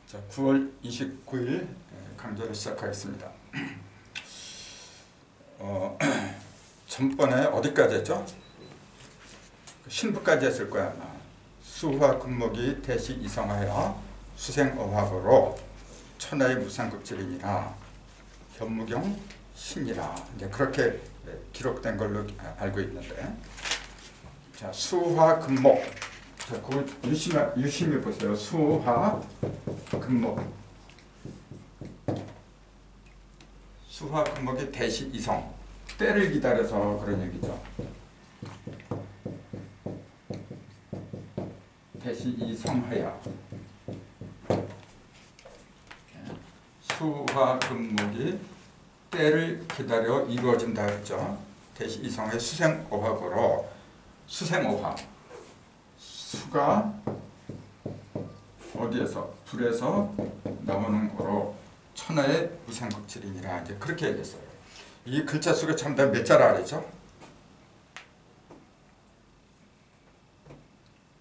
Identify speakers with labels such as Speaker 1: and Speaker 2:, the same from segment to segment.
Speaker 1: 자, 9월 29일 강좌를 시작하겠습니다. 전번에 어디까지 했죠? 신부까지 했을 거야. 수화 금목이 대시 이성하여 수생어학으로 천하의 무상급질이니라 현무경 신이라 이제 그렇게 기록된 걸로 알고 있는데, 자, 수화 금목, 자, 그거 유심히 보세요. 수화 금목, 수화 금목이 대시 이성, 때를 기다려서 그런 얘기죠. 대시 이성하여 수화 금목이 때를 기다려 이루어진다 했죠. 대시 이성의 수생어학으로, 수생어학, 수가 어디에서? 불에서 나오는 거로 천하의 무상급질이니라 이제 그렇게 얘기했어요. 이 글자 수가 참 다 몇 자라 그랬죠?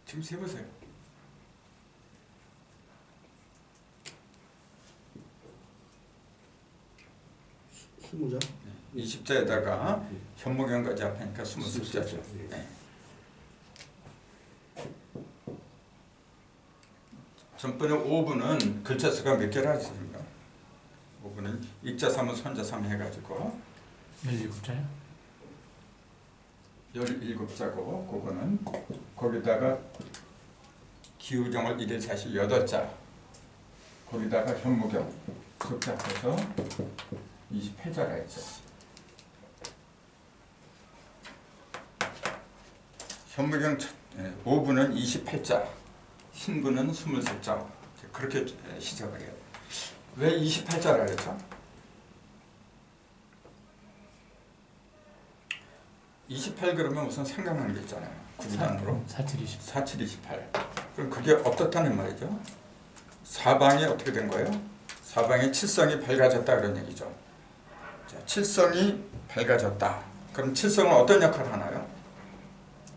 Speaker 1: 지금 세보세요.
Speaker 2: 20자?
Speaker 1: 20자에다가 현무경까지 합하니까 20자죠. 네. 전번에 5분은 글자 수가 몇 개라 했습니까? 5분은 익자 3은 선자 3 해가지고
Speaker 3: 17자요?
Speaker 1: 17자고, 그거는 거기다가 기우정을 1일 사실 8자, 거기다가 현무경 그렇게 합해서 28자라 했죠. 현무경 5부는 28자, 신부는 23자, 그렇게 시작을 해요. 왜 28자라 그랬죠? 28 그러면 우선 생각나는 게 있잖아요. 구단으로 4728. 그럼 그게 어떻다는 말이죠? 사방이 어떻게 된 거예요? 사방에 칠성이 밝아졌다 그런 얘기죠. 자, 칠성이 밝아졌다. 그럼 칠성은 어떤 역할을 하나요?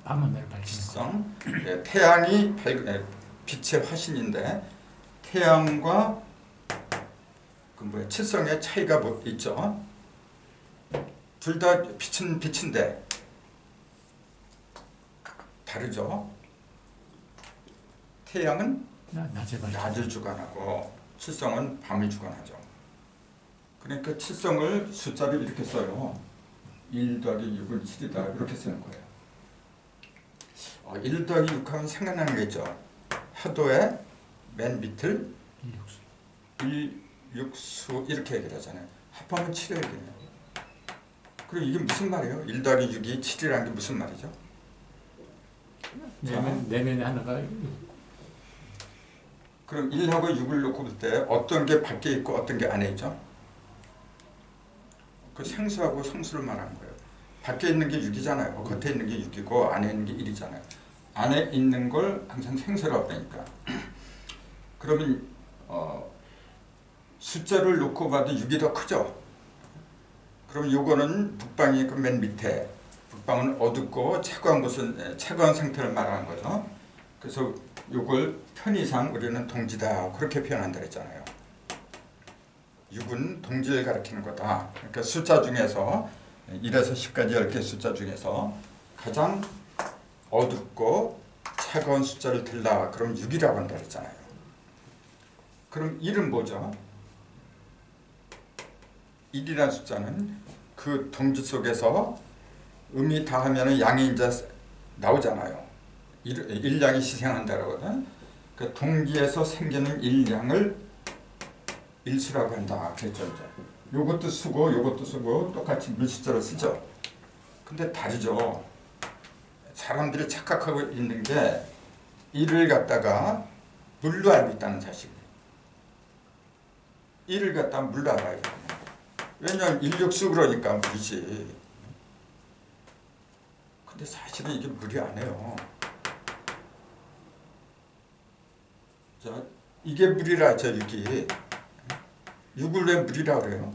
Speaker 3: 밤하늘을 밝히는
Speaker 1: 칠성, 네, 태양이 빛의 화신인데 태양과 칠성의 차이가 뭐 있죠? 둘 다 빛은 빛인데 다르죠. 태양은 낮을 주관하고 칠성은 밤을 주관하죠. 그러니까 칠성을 숫자를 이렇게 써요. 1 더하기 6은 7이다 이렇게 쓰는 거예요. 1 더하기 6 하면 생각나는 게 있죠. 하도의 맨 밑을 1육수 이렇게 얘기를 하잖아요. 합하면 7을 얘기해요. 그리고 이게 무슨 말이에요? 1 더하기 6이 7이라는 게 무슨 말이죠?
Speaker 3: 내면에 하나가.
Speaker 1: 그럼 1하고 6을 놓고 볼 때 어떤 게 밖에 있고 어떤 게 안에 있죠? 그 생수하고 성수를 말하는 거예요. 밖에 있는 게 6이잖아요. 겉에 있는 게 6이고 안에 있는 게 1이잖아요. 안에 있는 걸 항상 생수라고 그러니까. 그러면 숫자를 놓고 봐도 6이 더 크죠? 그럼 요거는 북방이 그 맨 밑에, 북방은 어둡고 차가운 곳은 차가운 상태를 말하는 거죠. 그래서 요걸 편의상 우리는 동지다 그렇게 표현한다 그랬잖아요. 6은 동지를 가리키는 거다. 그러니까 숫자 중에서 1에서 10까지 10개 숫자 중에서 가장 어둡고 차가운 숫자를 들라 그럼 6이라고 한다 그랬잖아요. 그럼 1은 뭐죠? 1이라는 숫자는 그 동지 속에서 음이 다하면 양이 이제 나오잖아요. 일양이 희생한다라거든. 그 동기에서 생기는 일양을 일수라고 한다. 그랬죠. 이제. 요것도 수고, 요것도 수고 똑같이 물숫자로 쓰죠. 근데 다르죠. 사람들이 착각하고 있는 게 일을 갖다가 물로 알고 있다는 사실. 일을 갖다가 물로 알아요. 왜냐하면 일육수 그러니까 물이지. 근데 사실은 이게 물이 아니에요. 자, 이게 물이라 저 6이. 6을 왜 물이라 그래요?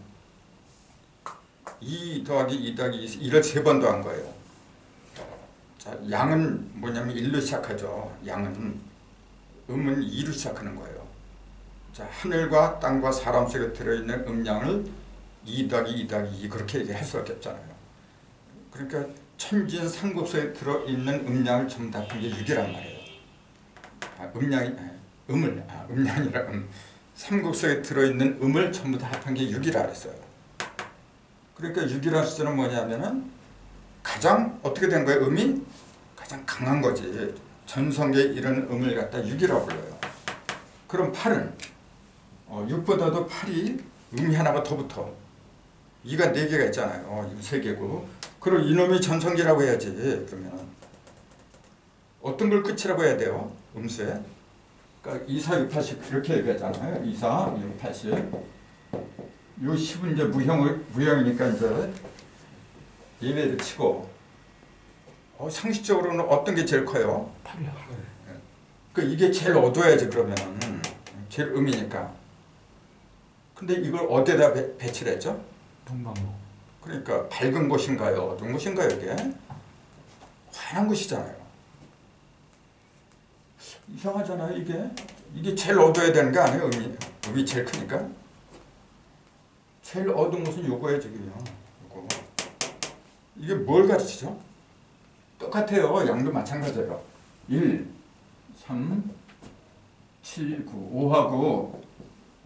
Speaker 1: 2 더하기 2 더하기 2를 3번 더한 거예요. 자, 양은 뭐냐면 1로 시작하죠. 양은 음은 2로 시작하는 거예요. 자, 하늘과 땅과 사람 속에 들어있는 음량을 2 더하기 2 더하기 2 그렇게 얘기할 수밖에 없잖아요. 그러니까 천진 삼국 속에 들어있는 음량을 전부 다 합한 게 6이란 말이에요. 음량이라 삼국 속에 들어있는 음을 전부 다 합한 게 6이라 그랬어요. 그러니까 6이라는 숫자는 뭐냐면은 가장 어떻게 된 거예요? 음이 가장 강한 거지. 전성기에 이런 음을 갖다 6이라고 불러요. 그럼 8은 6보다도 8이 음이 하나가 더 붙어. 2가 4개가 있잖아요. 3개고. 그럼 이놈이 전성기라고 해야지. 그러면 어떤 걸 끝이라고 해야 돼요? 음수에. 그러니까 2, 4, 6, 80 이렇게 얘기하잖아요. 2, 4, 6, 80. 요 10은 이제 무형이니까 이제 예외를 치고 상식적으로는 어떤 게 제일 커요?
Speaker 3: 8이요.
Speaker 1: 그 이게 제일 어두워야지 그러면은 제일 음이니까. 근데 이걸 어디에다 배치를 했죠?
Speaker 3: 동방로.
Speaker 1: 그러니까 밝은 곳인가요? 어두운 곳인가요? 이게 환한 곳이잖아요. 이상하잖아요. 이게 제일 어두워야 되는 거 아니에요? 음이 제일 크니까. 제일 어두운 곳은 요거예요 지금요. 요거. 이게 뭘 가르치죠? 똑같아요. 양도 마찬가지예요. 1, 3, 7, 9, 5하고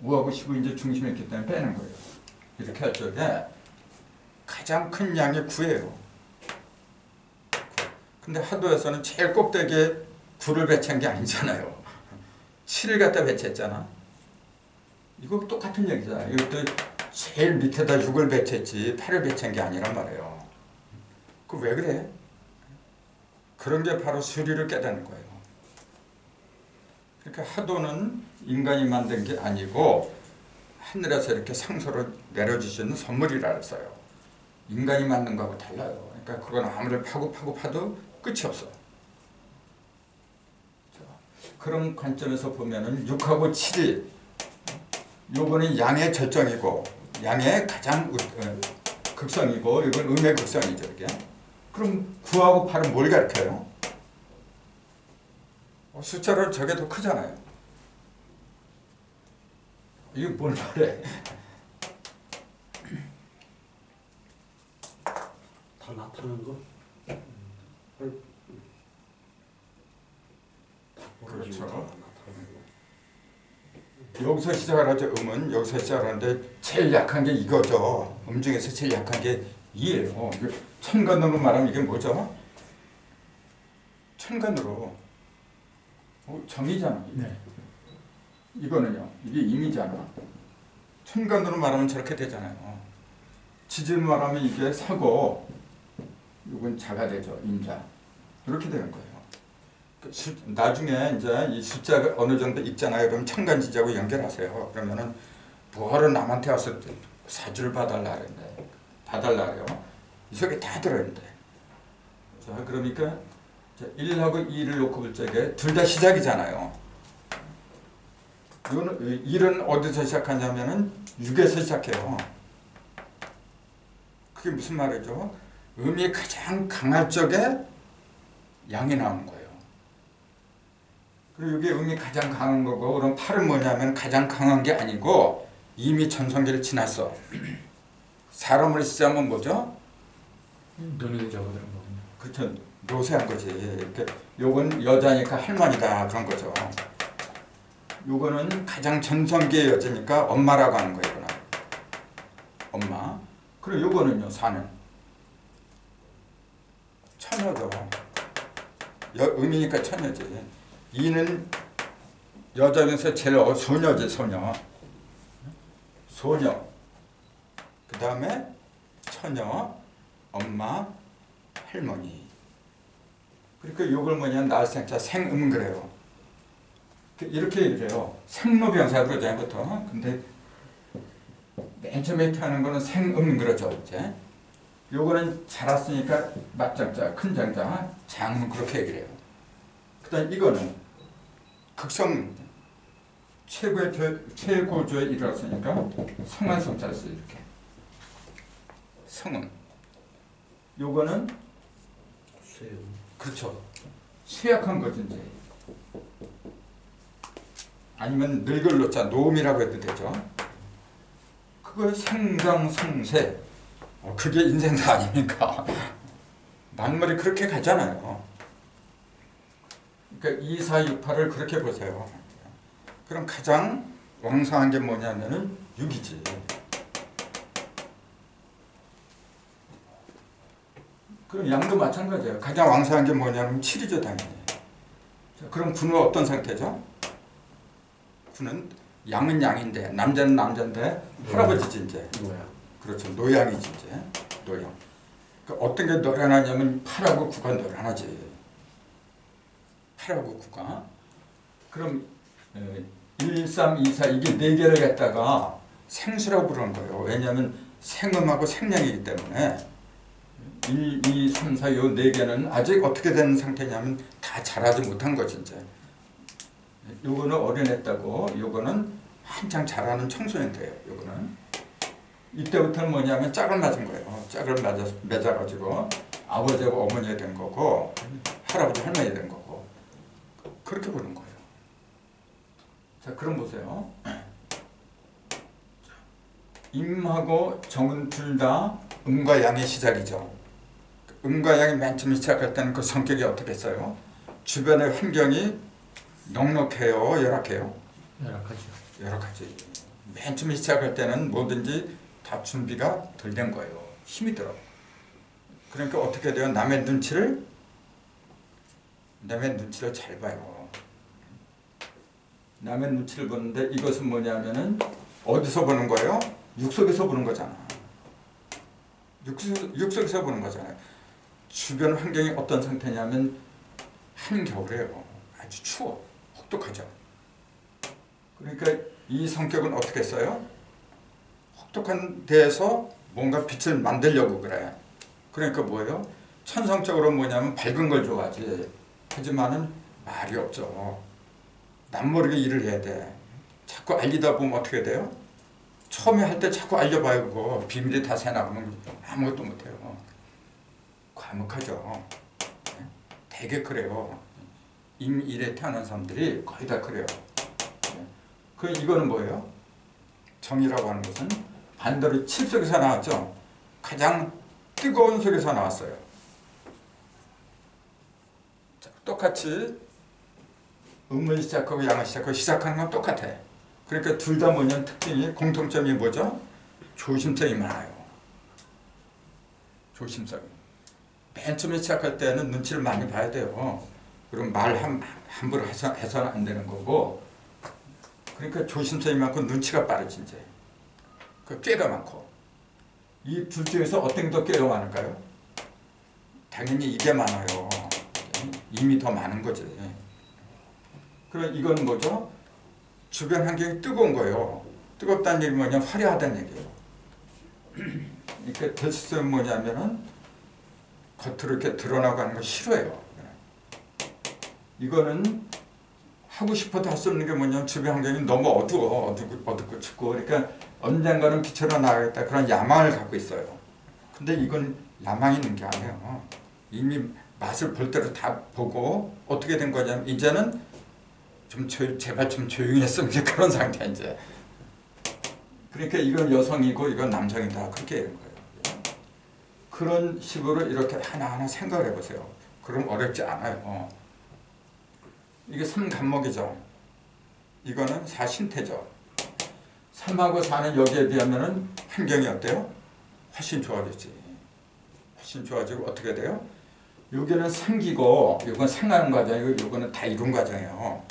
Speaker 1: 10을 이제 중심에 있기 때문에 빼는 거예요. 이렇게 할 적에 가장 큰 양이 9예요. 근데 하도에서는 제일 꼭대기에 9를 배치한 게 아니잖아요. 7을 갖다 배치했잖아. 이거 똑같은 얘기잖아요. 이것도 제일 밑에다 6을 배치했지 8을 배치한 게 아니란 말이에요. 그 왜 그래? 그런 게 바로 수리를 깨닫는 거예요. 그러니까 하도는 인간이 만든 게 아니고 하늘에서 이렇게 상소로 내려주시는 선물이라 했어요. 인간이 만든 거하고 달라요. 그러니까 그건 아무리 파도 끝이 없어. 자, 그런 관점에서 보면은 6하고 7이 요거는 양의 절정이고 양의 가장 극성이고 이건 음의 극성이죠. 이게. 그럼 9하고 8은 뭘 가르쳐요? 숫자로 저게 더 크잖아요. 이게 뭘 말해?
Speaker 2: 다 나타나는 거?
Speaker 1: 그렇죠. 여기서 시작을 하죠. 음은 여기서 시작하는데 제일 약한 게 이거죠. 음 중에서 제일 약한 게 2예요. 천간으로 말하면 이게 뭐죠? 천간으로 정이잖아.
Speaker 3: 네.
Speaker 1: 이거는요. 이게 임이잖아. 천간으로 말하면 저렇게 되잖아요. 지지로 말하면 이게 사고 이건 자가 되죠. 임자. 이렇게 되는 거예요. 나중에 이제 이 숫자가 어느 정도 있잖아요. 그럼 천간지지하고 연결하세요. 그러면은 뭐하러 남한테 와서 사주를 봐달라 그랬는데 봐달라 그래요. 이 속에 다 들어있는데. 자, 그러니까 1하고 2를 놓고 볼 적에 둘 다 시작이잖아요. 1은 어디서 시작하냐면은 6에서 시작해요. 그게 무슨 말이죠? 음이 가장 강할 적에 양이 나오는 거예요. 그리고 이게 음이 가장 강한 거고, 그럼 8은 뭐냐면 가장 강한 게 아니고 이미 전성기를 지났어. 사람을 시작하면 뭐죠?
Speaker 3: 노력이 적어드는 거군요.
Speaker 1: 그렇죠. 노쇠한 거지. 이렇게 요건 여자니까 할머니다 그런 거죠. 요거는 가장 전성기의 여자니까 엄마라고 하는 거예요. 이거는. 엄마. 그리고 요거는요. 사는 처녀죠. 음이니까 처녀지. 이는 여자 중에서 제일 소녀지. 소녀. 그 다음에 처녀, 엄마, 할머니. 그러니까 요걸 뭐냐면 날생자 생음 그래요. 이렇게 얘기해요. 생로병사 그러잖아요, 보통. 근데 맨 처음에 이렇게 하는 거는 생음 그러죠, 이제. 요거는 자랐으니까 맞장자, 큰 장자, 장음 그렇게 얘기를 해요. 그 다음 이거는 극성 최고조에 이르렀으니까 성한 성자를 써요, 이렇게. 성음. 요거는 그렇죠. 쇠약한 거지 이제. 아니면 늙을 노자 노음이라고 해도 되죠. 그거 생장성세, 그게 인생사 아닙니까? 만물이 그렇게 가잖아요. 그러니까 2, 4, 6, 8을 그렇게 보세요. 그럼 가장 왕성한 게 뭐냐면은 6이지. 그럼 양도 마찬가지예요. 가장 왕성한 게 뭐냐면 7이죠, 당연히. 자, 그럼 군은 어떤 상태죠? 군은 양은 양인데 남자는 남자인데 할아버지지 이제.
Speaker 2: 뭐야?
Speaker 1: 그렇죠. 노양이지 이제. 노양. 그러니까 어떤 게 노련하냐면 8하고 9가 노련하지. 8하고 9가. 그럼 1, 3, 2, 4 이게 4개를 갖다가 생수라고 부르는 거예요. 왜냐하면 생음하고 생량이기 때문에 1, 2, 3, 4 요 4개는 아직 어떻게 된 상태냐면 다 자라지 못한 거지 이제. 요거는 어린했다고, 요거는 한창 자라는 청소년들이에요. 요거는 이때부터는 뭐냐면 짝을 맞은 거예요. 짝을 맺어가지고 아버지하고 어머니가 된 거고 할아버지 할머니가 된 거고 그렇게 보는 거예요. 자, 그럼 보세요. 임하고 정은 둘 다 음과 양의 시작이죠. 음과 양이 맨 처음 시작할 때는 그 성격이 어떻겠어요? 주변의 환경이 넉넉해요, 열악해요?
Speaker 3: 열악하죠.
Speaker 1: 열악하지. 맨 처음 시작할 때는 뭐든지 다 준비가 덜 된 거예요. 힘이 들어. 그러니까 어떻게 돼요? 남의 눈치를 잘 봐요. 남의 눈치를 보는데 이것은 뭐냐면은 어디서 보는 거예요? 육속에서 보는 거잖아. 육속에서 보는 거잖아요. 주변 환경이 어떤 상태냐면 한겨울에요. 아주 추워. 혹독하죠. 그러니까 이 성격은 어떻게 써요? 혹독한 데에서 뭔가 빛을 만들려고 그래. 그러니까 뭐예요? 천성적으로 뭐냐면 밝은 걸 좋아하지. 하지만은 말이 없죠. 남모르게 일을 해야 돼. 자꾸 알리다 보면 어떻게 돼요? 처음에 할 때 자꾸 알려봐요. 그거 비밀이 다 새나가면 아무것도 못해요. 과묵하죠. 되게 그래요. 임일에 태어난 사람들이 거의 다 그래요. 그 이거는 뭐예요? 정이라고 하는 것은 반대로 7 속에서 나왔죠. 가장 뜨거운 속에서 나왔어요. 자, 똑같이 음을 시작하고 양을 시작하고 시작하는 건 똑같아. 그러니까 둘 다 뭐냐면 특징이 공통점이 뭐죠? 조심성이 많아요. 조심성. 맨 처음에 시작할 때는 눈치를 많이 봐야 돼요. 그럼 말 함부로 해서는 안 되는 거고. 그러니까 조심성이 많고 눈치가 빠르지 이제. 그 꾀가 많고. 이 둘 중에서 어떤 게 더 꾀가 많을까요? 당연히 이게 많아요. 이미 더 많은 거지. 그럼 이건 뭐죠? 주변 환경이 뜨거운 거예요. 뜨겁다는 얘기는 뭐냐면 화려하다는 얘기예요. 그러니까 대수는 뭐냐면은 겉으로 이렇게 드러나고 하는 거 싫어해요. 이거는 하고 싶어도 할 수 없는 게 뭐냐면 주변 환경이 너무 어둡고 춥고 그러니까 언젠가는 빛으로 나가겠다 그런 야망을 갖고 있어요. 근데 이건 야망이 있는 게 아니에요. 이미 맛을 볼 대로 다 보고 어떻게 된 거냐면 이제는 제발 좀 조용히 했으면 이제 그런 상태 이제. 그러니까 이건 여성이고 이건 남성이다 그렇게 되는 거예요. 그런 식으로 이렇게 하나하나 생각을 해보세요. 그럼 어렵지 않아요. 이게 3간목이죠. 이거는 4신태죠. 3하고 4는 여기에 비하면은 환경이 어때요? 훨씬 좋아졌지. 훨씬 좋아지고 어떻게 돼요? 여기는 생기고 이건 생하는 과정이고 이거는 다 이룬 과정이에요.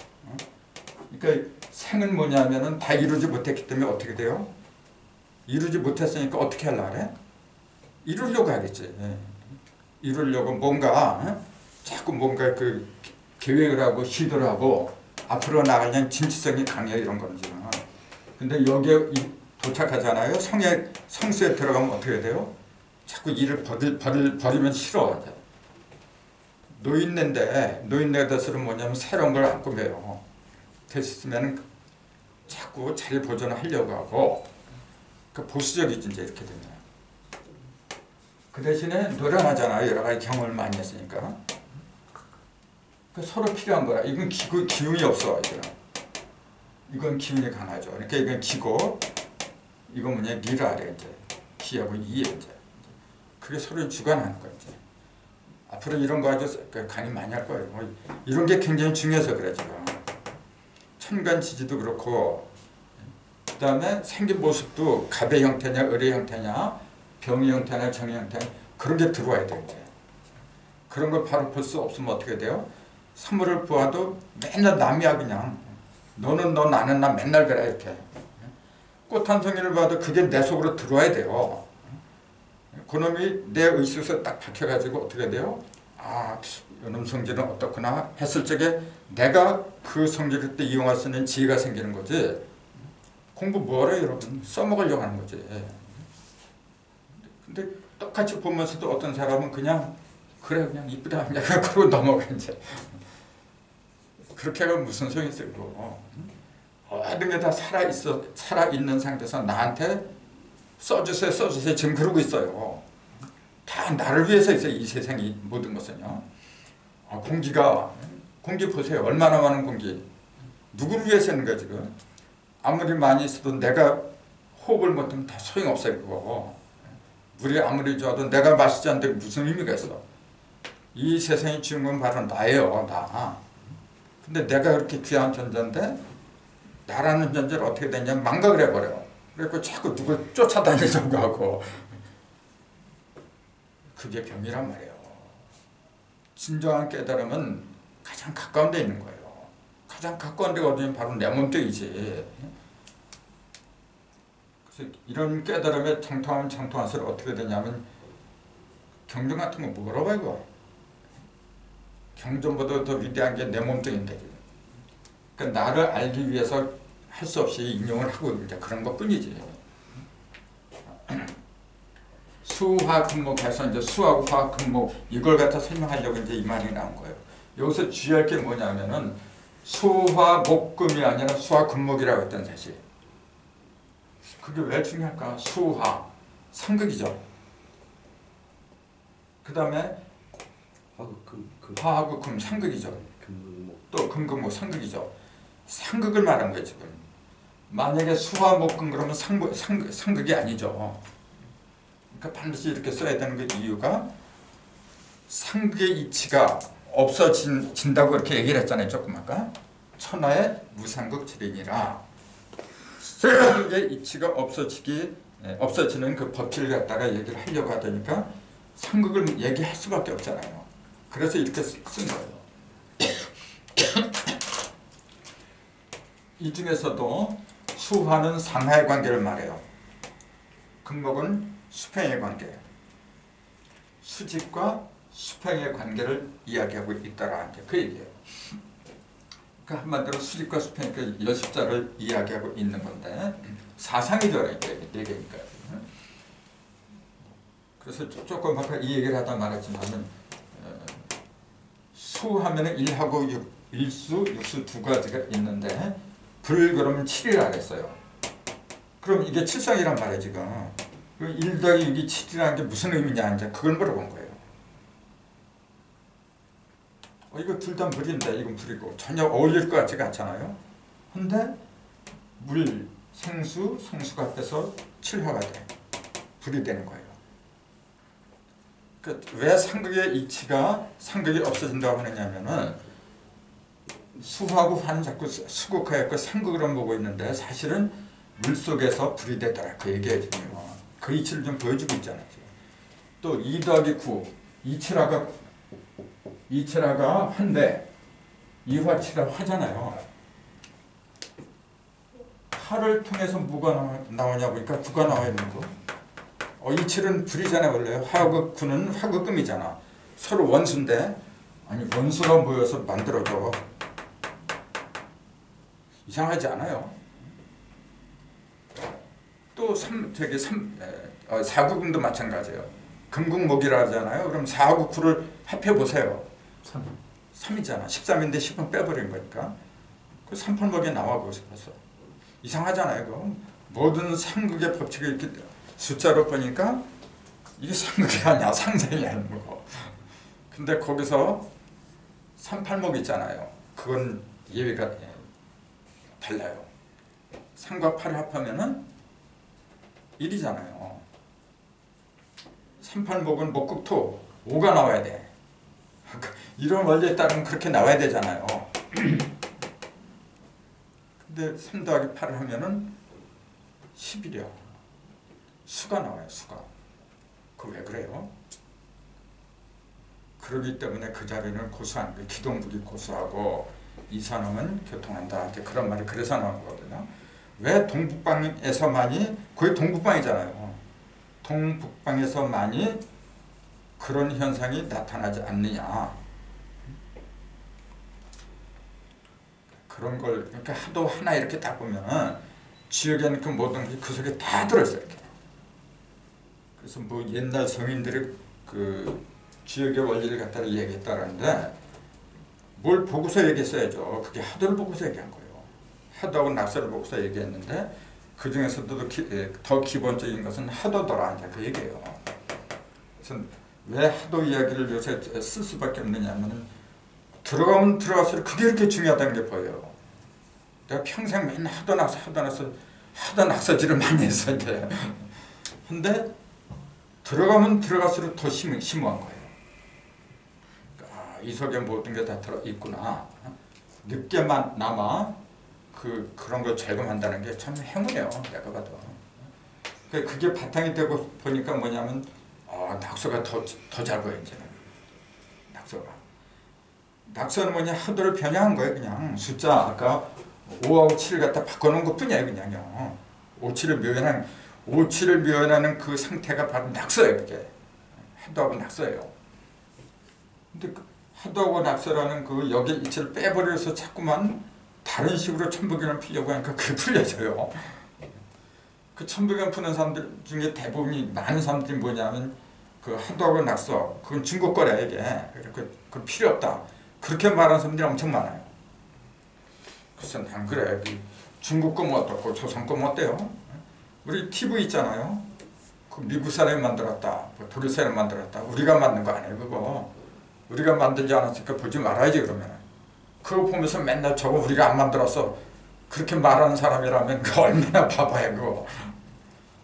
Speaker 1: 그러니까 생은 뭐냐면은 다 이루지 못했기 때문에 어떻게 돼요? 이루지 못했으니까 어떻게 하려고 그래? 이루려고 하겠지. 이루려고 뭔가 자꾸 뭔가 그 계획을 하고 시도를 하고 앞으로 나가려는 진취성이 강해 이런 거죠. 근데 여기에 도착하잖아요. 성수에 들어가면 어떻게 돼요? 자꾸 일을 버리면 싫어. 노인네 대수는 뭐냐면 새로운 걸 안 꾸며요. 됐으면 자꾸 자리 보존을 하려고 하고 그 보수적이지 이제 이렇게 되면. 그 대신에 노련하잖아요. 여러 가지 경험을 많이 했으니까. 그 서로 필요한 거라. 이건 기운이 없어. 이제는. 이건 기운이 강하죠. 그러니까 이건 기고 이건 뭐냐 리라 그래 이제 기하고 이에 이제 그게 서로 주관하는 거야 이제. 앞으로 이런 거 아주 강의 많이 할 거예요. 이런 게 굉장히 중요해서 그래 지금. 천간 지지도 그렇고 그 다음에 생긴 모습도 갑의 형태냐 을의 형태냐 병의 형태냐 정의 형태냐 그런 게 들어와야 돼 이제. 그런 걸 바로 볼 수 없으면 어떻게 돼요? 사물을 보아도 맨날 남이야 그냥. 너는 너 나는 나 맨날 그래 이렇게. 꽃 한 송이를 봐도 그게 내 속으로 들어와야 돼요. 그놈이 내 의식에서 딱 박혀가지고 어떻게 돼요? 아, 이놈 성질은 어떻구나 했을 적에 내가 그 성질을 때 이용할 수 있는 지혜가 생기는 거지. 공부 뭐하러 여러분? 써먹으려고 하는 거지. 근데 똑같이 보면서도 어떤 사람은 그냥 그래 그냥 이쁘다 그냥 그러고 넘어가 이제. 그렇게 하면 무슨 소용이 있어요? 모든 게 다 살아있는 상태에서 나한테 써주세요 지금 그러고 있어요. 다 나를 위해서 있어요. 이 세상이 모든 것은요. 공기 보세요. 얼마나 많은 공기. 누구를 위해서 있는 거야 지금. 아무리 많이 있어도 내가 호흡을 못하면 다 소용없어요 그거. 물이 아무리 좋아도 내가 마시지 않는데 무슨 의미가 있어. 이 세상의 주인공은 바로 나예요. 나. 근데 내가 그렇게 귀한 존재인데 나라는 존재를 어떻게 되냐면 망각을 해버려. 그래서 자꾸 누굴 쫓아다니려고 하고. 그게 병이란 말이에요. 진정한 깨달음은 가장 가까운 데 있는 거예요. 가장 가까운 데가 어디냐면 바로 내 몸뚱이지. 그래서 이런 깨달음에 장통할수록 어떻게 되냐면 경전 같은 거 뭐라고 이거. 경전보다 더 위대한 게 내 몸뚱이인데. 그러니까 나를 알기 위해서 할 수 없이 인용을 하고 이제 그런 것 뿐이지. 수화금목해서 이제 수하고 화금목 이걸 갖다 설명하려고 이제 이 말이 나온 거예요. 여기서 주의할 게 뭐냐면은 수화목금이 아니라 수화금목이라고 했던 사실. 그게 왜 중요할까? 수화 상극이죠. 그 다음에 화하고 금 상극이죠. 또 금금목 상극이죠. 상극을 말한 거예요 지금. 만약에 수화목금 그러면 상극이 아니죠. 그러니까 반드시 이렇게 써야 되는 게 이유가 상극의 이치가 없어진다고 이렇게 얘기를 했잖아요 조금 아까. 천하의 무상극 질이니라. 상극의 이치가 없어지는 그 법칙을 갖다가 얘기를 하려고 하다니까 상극을 얘기할 수밖에 없잖아요. 그래서 이렇게 쓴 거예요. 이 중에서도 수화는 상하의 관계를 말해요. 금목은 수평의 관계. 수직과 수평의 관계를 이야기하고 있다라는 게 그 얘기예요. 그러니까 한마디로 수직과 수평의 그 여십자를 이야기하고 있는 건데 사상이죠. 이게 얘기니까. 그래서 조금 아까 이 얘기를 하다 말했지만은 수하면은 1하고 1수, 육수 두 가지가 있는데 불 그러면 7이라 그랬어요. 그럼 이게 칠성이란 말이에요 지금. 1 더하기 6이 7이라는 게 무슨 의미냐 이제 그걸 물어본 거예요. 이거 둘 다 물인데 이건 불이고 전혀 어울릴 것 같지가 않잖아요. 근데 물, 생수, 성수가 합해서 7화가 돼. 불이 되는 거예요. 왜 상극의 이치가 상극이 없어진다고 하느냐면은 수하고 화는 자꾸 수극하였고 상극으로 보고 있는데 사실은 물속에서 불이 되더라 그 얘기예요 지금. 그 이치를 좀 보여주고 있잖아요. 또 2 더하기 9 이치라가 화인데 이화치가 화잖아요. 화를 통해서 뭐가 나오냐 보니까 9가 나와 있는 거. 이칠은 불이잖아요 원래. 화하고 구는 화극금이잖아. 서로 원수인데 아니 원수가 모여서 만들어져. 이상하지 않아요? 또 사구금도 마찬가지예요. 금국목이라 하잖아요. 그럼 4하고 9를 합해보세요. 3이잖아. 13인데 10은 빼버린 거니까. 그 3팔목에 나와보고 싶었어. 이상하잖아요. 그럼 모든 상극의 법칙을 이렇게 숫자로 보니까 이게 상극이 아니야. 상생이 아닌 거고. 근데 거기서 3팔목 있잖아요. 그건 예외가 달라요. 3과 8을 합하면은 1이잖아요. 3, 8 목은 목극토 5가 나와야 돼. 이런 원리에 따르면 그렇게 나와야 되잖아요. 근데 3 더하기 8을 하면은 11이야. 수가 나와요. 수가. 그 왜 그래요? 그러기 때문에 그 자리는 고수한 거, 기동북이 고수하고 이산음은 교통한다. 이제 그런 말이 그래서 나온 거거든요. 왜 동북방에서만이, 거의 동북방이잖아요. 동북방에서만이 그런 현상이 나타나지 않느냐. 그런 걸, 그러니까 하도 하나 이렇게 딱 보면은 지역에는 그 모든 게 그 속에 다 들어있어요. 이렇게. 그래서 뭐 옛날 성인들이 그 지역의 원리를 갖다가 얘기했다는데 뭘 보고서 얘기했어야죠. 그게 하도를 보고서 얘기한 거예요. 하도하고 낙서를 보고서 얘기했는데 그 중에서도 더 기본적인 것은 하도더라. 이제 그 얘기예요. 그래서 왜 하도 이야기를 요새 쓸 수밖에 없느냐 하면은 들어가면 들어갈수록 그게 이렇게 중요하다는 게 보여요. 내가 평생 맨날 하도 낙서질을 많이 했어 이제. 근데 들어가면 들어갈수록 더 심오한 거예요. 이 속에 모든 게 다 들어 있구나. 늦게만 남아 그런 걸 절감한다는 게 참 행운이에요. 내가 봐도. 그게 바탕이 되고 보니까 뭐냐면 낙서가 더 잘 보여 이제는. 낙서는 뭐냐 하도를 변형한 거예요. 그냥 숫자 아까 5하고 7을 갖다 바꿔놓은 것뿐이에요. 그냥요. 5, 7을 묘연하는 그 상태가 바로 낙서예요. 그게 하도하고 낙서예요. 근데 하도하고 낙서라는 그 여기 이치를 빼버려서 자꾸만 다른 식으로 천부경을 풀려고 하니까 그게 풀려져요. 그 천부경 푸는 사람들 중에 대부분이 많은 사람들이 뭐냐면 그 하도하고 낙서 그건 중국 거래 이게. 그 필요 없다. 그렇게 말하는 사람들이 엄청 많아요. 그래서 난 그래. 중국 거 뭐 어떻고 조선 거 뭐 어때요? 우리 TV 있잖아요. 그 미국 사람이 만들었다. 독일 사람이 만들었다. 우리가 만든 거 아니에요 그거. 우리가 만들지 않았으니까 보지 말아야지 그러면. 그거 보면서 맨날 저거 우리가 안 만들었어. 그렇게 말하는 사람이라면 그 얼마나 바보야 그거.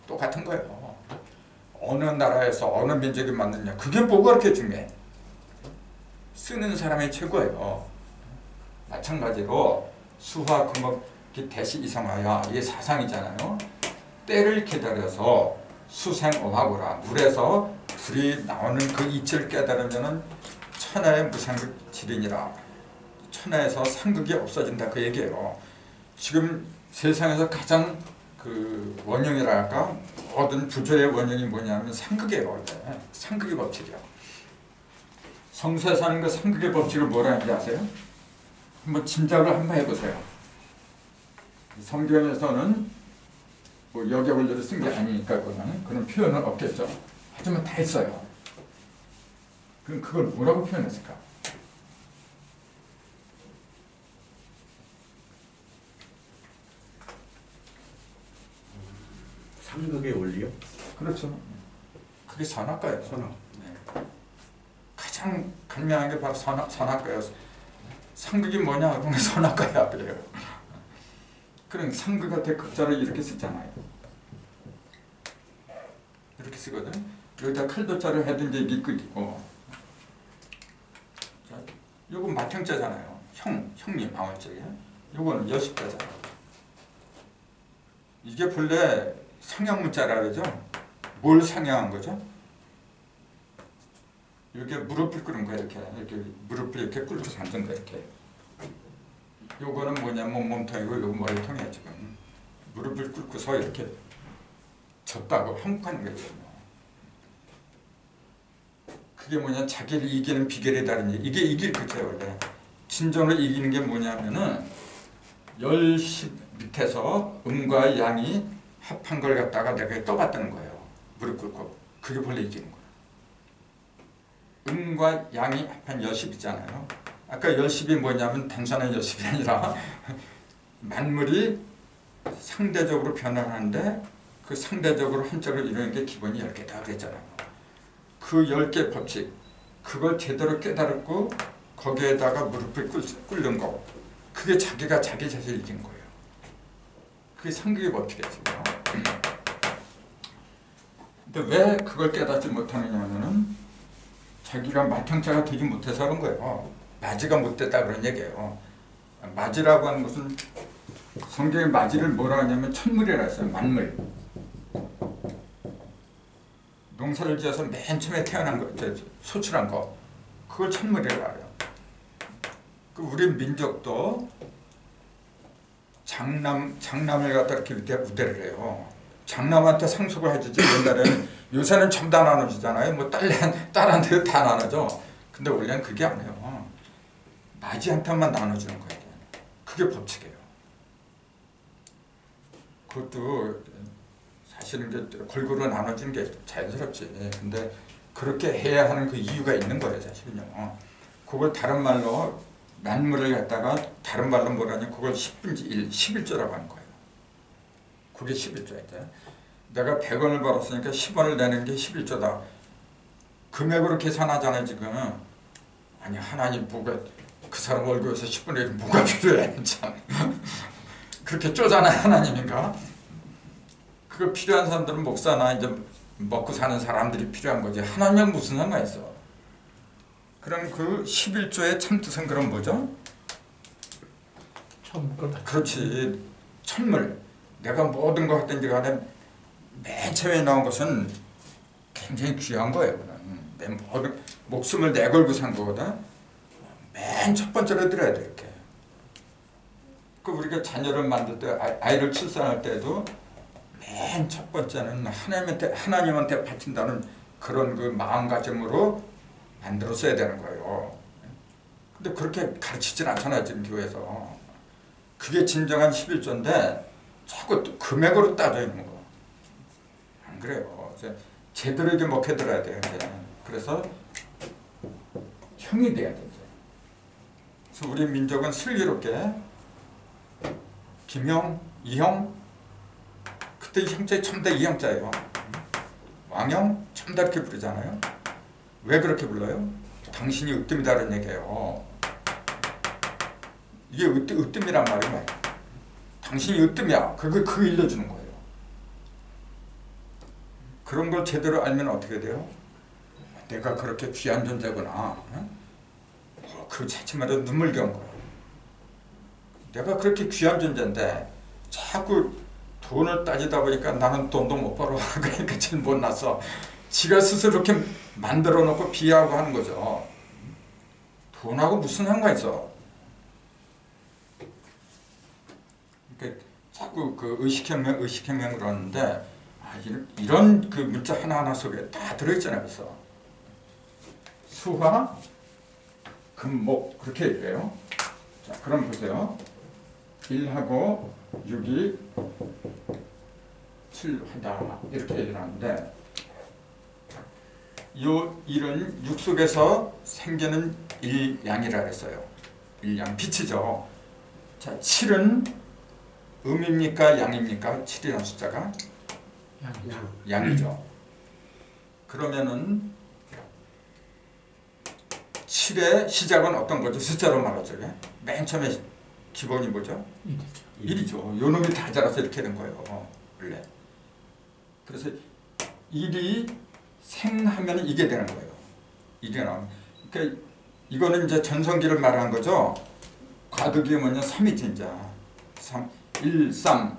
Speaker 1: 똑같은 거예요. 어느 나라에서 어느 민족이 만드냐. 그게 뭐가 그렇게 중요해. 쓰는 사람이 최고예요. 마찬가지로 수화 금목 대시 이성하야 이게 사상이잖아요. 때를 기다려서 수생어하고라 물에서 불이 나오는 그 이치를 깨달으면은 천하의 무상극질이니라. 천하에서 상극이 없어진다 그 얘기예요. 지금 세상에서 가장 그 원흉이랄까 모든 부조의 원흉이 뭐냐면 상극이에요. 원래. 상극의 법칙이야. 성서에 사는 그 상극의 법칙을 뭐라 하는지 아세요? 한번 짐작을 한번 해보세요. 성경에서는 뭐 역의 원리를 쓴 게 아니니까 그런 표현은 없겠죠. 하지만 다 있어요. 그럼 그걸 뭐라고 표현했을까?
Speaker 2: 상극의 원리요?
Speaker 1: 그렇죠. 그게 선악과예요. 선악. 네. 가장 간명한 게 바로 선악과예요. 상극이 뭐냐? 그러면 선악과야 그래요. 그럼 상극한테 극자를 이렇게 쓰잖아요. 이렇게 쓰거든. 여기다 칼도자를 해도 이게 밑극이고. 자, 요건 맏형자잖아요. 형님 아월자예요. 요거는 여십자잖아요. 이게 본래 상형문자라 그러죠. 뭘 상형한 거죠? 이렇게 무릎을 꿇은 거야 이렇게 무릎을 이렇게 꿇고 앉은 거 이렇게. 요거는 뭐냐면 몸통이고 요거 머리통이야 지금. 무릎을 꿇고서 이렇게 졌다고 한국하는 거죠. 그게 뭐냐 자기를 이기는 비결이 다른 얘기. 이게 이길 거죠 원래. 진정으로 이기는 게 뭐냐면은 10시 밑에서 음과 양이 합한 걸 갖다가 내가 떠봤다는 거예요. 무릎 꿇고. 그게 본래 이기는 거예요. 음과 양이 합한 여십이잖아요. 아까 여십이 뭐냐면 단순한 여십이 아니라 만물이 상대적으로 변화하는데 그 상대적으로 한쪽을 이루는 게 기본이 10개다 그랬잖아요. 그 10개 법칙 그걸 제대로 깨달았고 거기에다가 무릎을 꿇는 거 그게 자기가 자기 자신을 이긴 거예요. 그게 상극의 법칙이에요. 근데 왜 그걸 깨닫지 못하느냐면은 자기가 마탕자가 되지 못해서 그런 거예요. 마지가 못됐다 그런 얘기예요. 마지라고 하는 것은 성경의 마지를 뭐라 하냐면 천물이라 했어요. 만물. 농사를 지어서 맨 처음에 태어난 거, 소출한 거, 그걸 천물이라고 해요. 우리 민족도 장남을 갖다 이렇게 우대를 해요. 장남한테 상속을 해주지. 옛날에는 요새는 전부 다 나눠주잖아요. 뭐 딸한테 다 나눠줘. 근데 원래는 그게 아니에요. 마지한테만 나눠주는 거예요. 그게 법칙이에요. 그것도 사실은 이제 골고루 나눠주는 게 자연스럽지. 근데 그렇게 해야 하는 그 이유가 있는 거예요, 사실은요. 그걸 다른 말로 만물을 갖다가 다른 말로 뭐라냐, 그걸 10분의 1, 11조라고 하는 거예요. 그게 11조였죠. 내가 100원을 벌었으니까 10원을 내는 게 11조다. 금액으로 계산하잖아요, 지금. 아니, 하나님 뭐가 그 사람 월급에서 10분의 1은 뭐가 필요해, 참. 그렇게 쪼잖아요, 하나님인가? 그거 필요한 사람들은 목사나 이제 먹고 사는 사람들이 필요한 거지. 하나님은 무슨 상관 있어? 그럼 그 11조의 참뜻은 그럼 뭐죠? 그렇지. 천물. 내가 모든 거 했든지 간에 맨 처음에 나온 것은 굉장히 귀한 거예요. 내 모든 목숨을 내걸고 산 거거든. 맨 첫 번째로 들어야 돼, 이렇게. 그 우리가 자녀를 만들 때, 아이를 출산할 때도 맨 첫 번째는 하나님한테 바친다는 그런 그 마음가짐으로 만들었어야 되는 거예요. 근데 그렇게 가르치진 않잖아요, 지금 교회에서. 그게 진정한 11조인데 자꾸 금액으로 따져 있는 거. 안 그래요. 제대로 이게 먹혀들어야 돼요. 그래서 형이 돼야 되죠. 그래서 우리 민족은 슬기롭게 김형, 이형, 그때 형제 첨다 이형자예요. 왕형, 첨다 이렇게 부르잖아요. 왜 그렇게 불러요? 당신이 으뜸이다는 얘기예요. 이게 으뜸이란 말이에요. 당신이 으뜸이야. 그거 일러주는 거예요. 그런 걸 제대로 알면 어떻게 돼요? 내가 그렇게 귀한 존재구나. 그 자체마다 눈물겨운 거예요. 내가 그렇게 귀한 존재인데 자꾸 돈을 따지다 보니까 나는 돈도 못 벌어. 그러니까 제일 못났어. 지가 스스로 이렇게 만들어 놓고 비하하고 하는 거죠. 돈하고 무슨 상관 있어? 그러니까 자꾸 그 의식혁명 그러는데 이런 그 문자 하나하나 속에 다 들어있잖아요. 그래서 수화, 금, 목 그렇게 얘기해요. 자, 그럼 보세요. 1하고 6이 7하다 이렇게 얘기를 하는데 이 1은 6 속에서 생기는 일양이라 그랬어요. 일양, 빛이죠. 자, 7은 음입니까? 양입니까? 7이라는 숫자가? 양이죠. 그러면은 7의 시작은 어떤 거죠? 숫자로 말하죠. 맨 처음에 기본이 뭐죠? 1이죠. 요 놈이 다 자라서 이렇게 된 거예요. 원래. 그래서 1이 생하면 이게 되는 거예요. 이게 나오면. 그러니까 이거는 이제 전성기를 말하는 거죠. 과도기가 뭐냐? 3이지 이제. 3, 1, 3,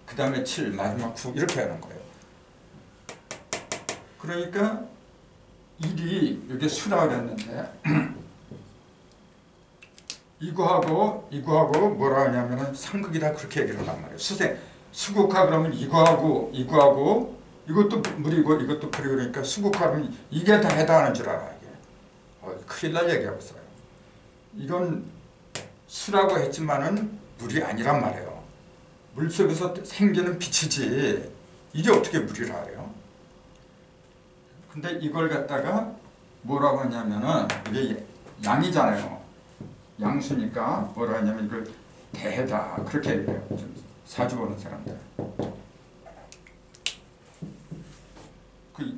Speaker 1: 그 다음에 7, 마지막 9 이렇게 하는 거예요. 그러니까 1이 이게 수라고 그랬는데 이거하고 뭐라 하냐면은 상극이다 그렇게 얘기를 한단 말이에요. 수국화 그러면 이거하고 이것도 물이고 이것도 불이고 그러니까 수국화면 이게 다 해당하는 줄 알아. 이게. 큰일 날 얘기하고 있어요. 이건 수라고 했지만은 물이 아니란 말이에요. 물 속에서 생기는 빛이지 이게 어떻게 물이라 그래요? 근데 이걸 갖다가 뭐라고 하냐면은 이게 양이잖아요. 양수니까 뭐라 하냐면 이걸 대다 그렇게 얘기해요. 사주 보는 사람들.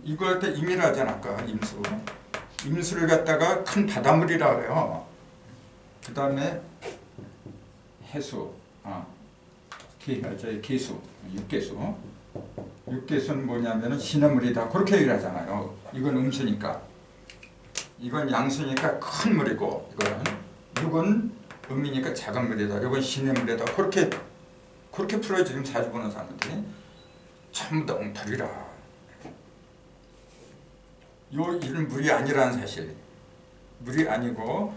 Speaker 1: 이걸 때 임이라 하잖아. 아까 임수. 임수를 갖다가 큰 바닷물이라 그래요. 그 다음에 해수. 개수, 육개수. 육개수는 뭐냐면은 시냇물이다. 그렇게 얘기를 하잖아요. 이건 음수니까. 이건 양수니까 큰 물이고, 이거는 육은 음이니까 작은 물이다. 이건 시냇물이다. 그렇게 풀어요. 지금 자주 보는 사람들이. 전부 다 엉터리라. 요 일은 물이 아니라는 사실. 물이 아니고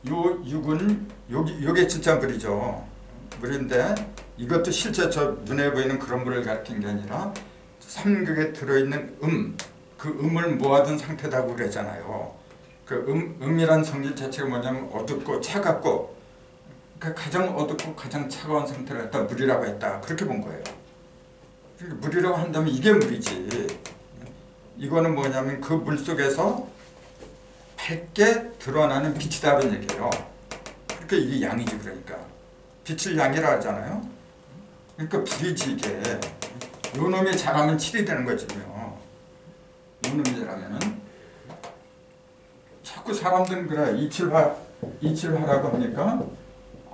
Speaker 1: 요 육은 요게 진짜 물이죠. 물인데 이것도 실제 저 눈에 보이는 그런 물을 가리킨 게 아니라 삼극에 들어있는 그 음을 모아둔 상태라고 그랬잖아요. 그 음이란 성질 자체가 뭐냐면 어둡고 차갑고 그러니까 가장 어둡고 가장 차가운 상태를 갖다 물이라고 했다. 그렇게 본 거예요. 그러니까 물이라고 한다면 이게 물이지. 이거는 뭐냐면 그 물 속에서 밝게 드러나는 빛이다는 얘기예요. 그러니까 이게 양이지. 그러니까 빛을 양이라 하잖아요. 그러니까 불이지 이게. 요 놈이 잘하면 7이 되는 거지요. 요 놈이 잘하면은 자꾸 사람들은 그래 이칠화라고 하니까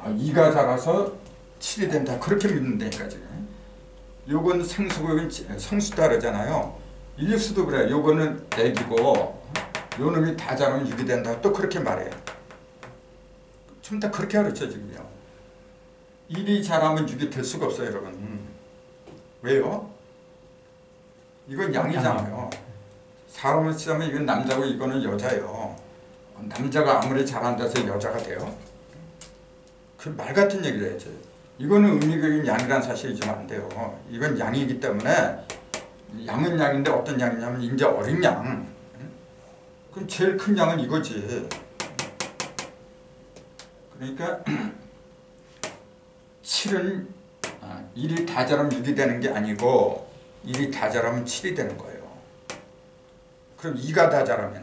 Speaker 1: 2가 자라서 7이 된다. 그렇게 믿는다니까 지금. 요건 생수고 이건 성수다 그러잖아요. 일수도 그래. 요거는 액이고 요 놈이 다 자라면 6이 된다. 또 그렇게 말해. 좀 다 그렇게 가르쳐 지금요. 1이 자라면 6이 될 수가 없어요, 여러분. 왜요? 이건 양이잖아요. 사람을 치자면 이건 남자고 이거는 여자예요. 남자가 아무리 잘한다 해서 여자가 돼요? 그 말 같은 얘기를 해야죠. 이거는 의미적인 양이라는 사실이지만 안 돼요. 이건 양이기 때문에 양은 양인데 어떤 양이냐면 이제 어린 양. 그럼 제일 큰 양은 이거지. 그러니까 7은 1이 다 자라면 6이 되는 게 아니고 1이 다 자라면 7이 되는 거예요. 그럼 2가 다 자라면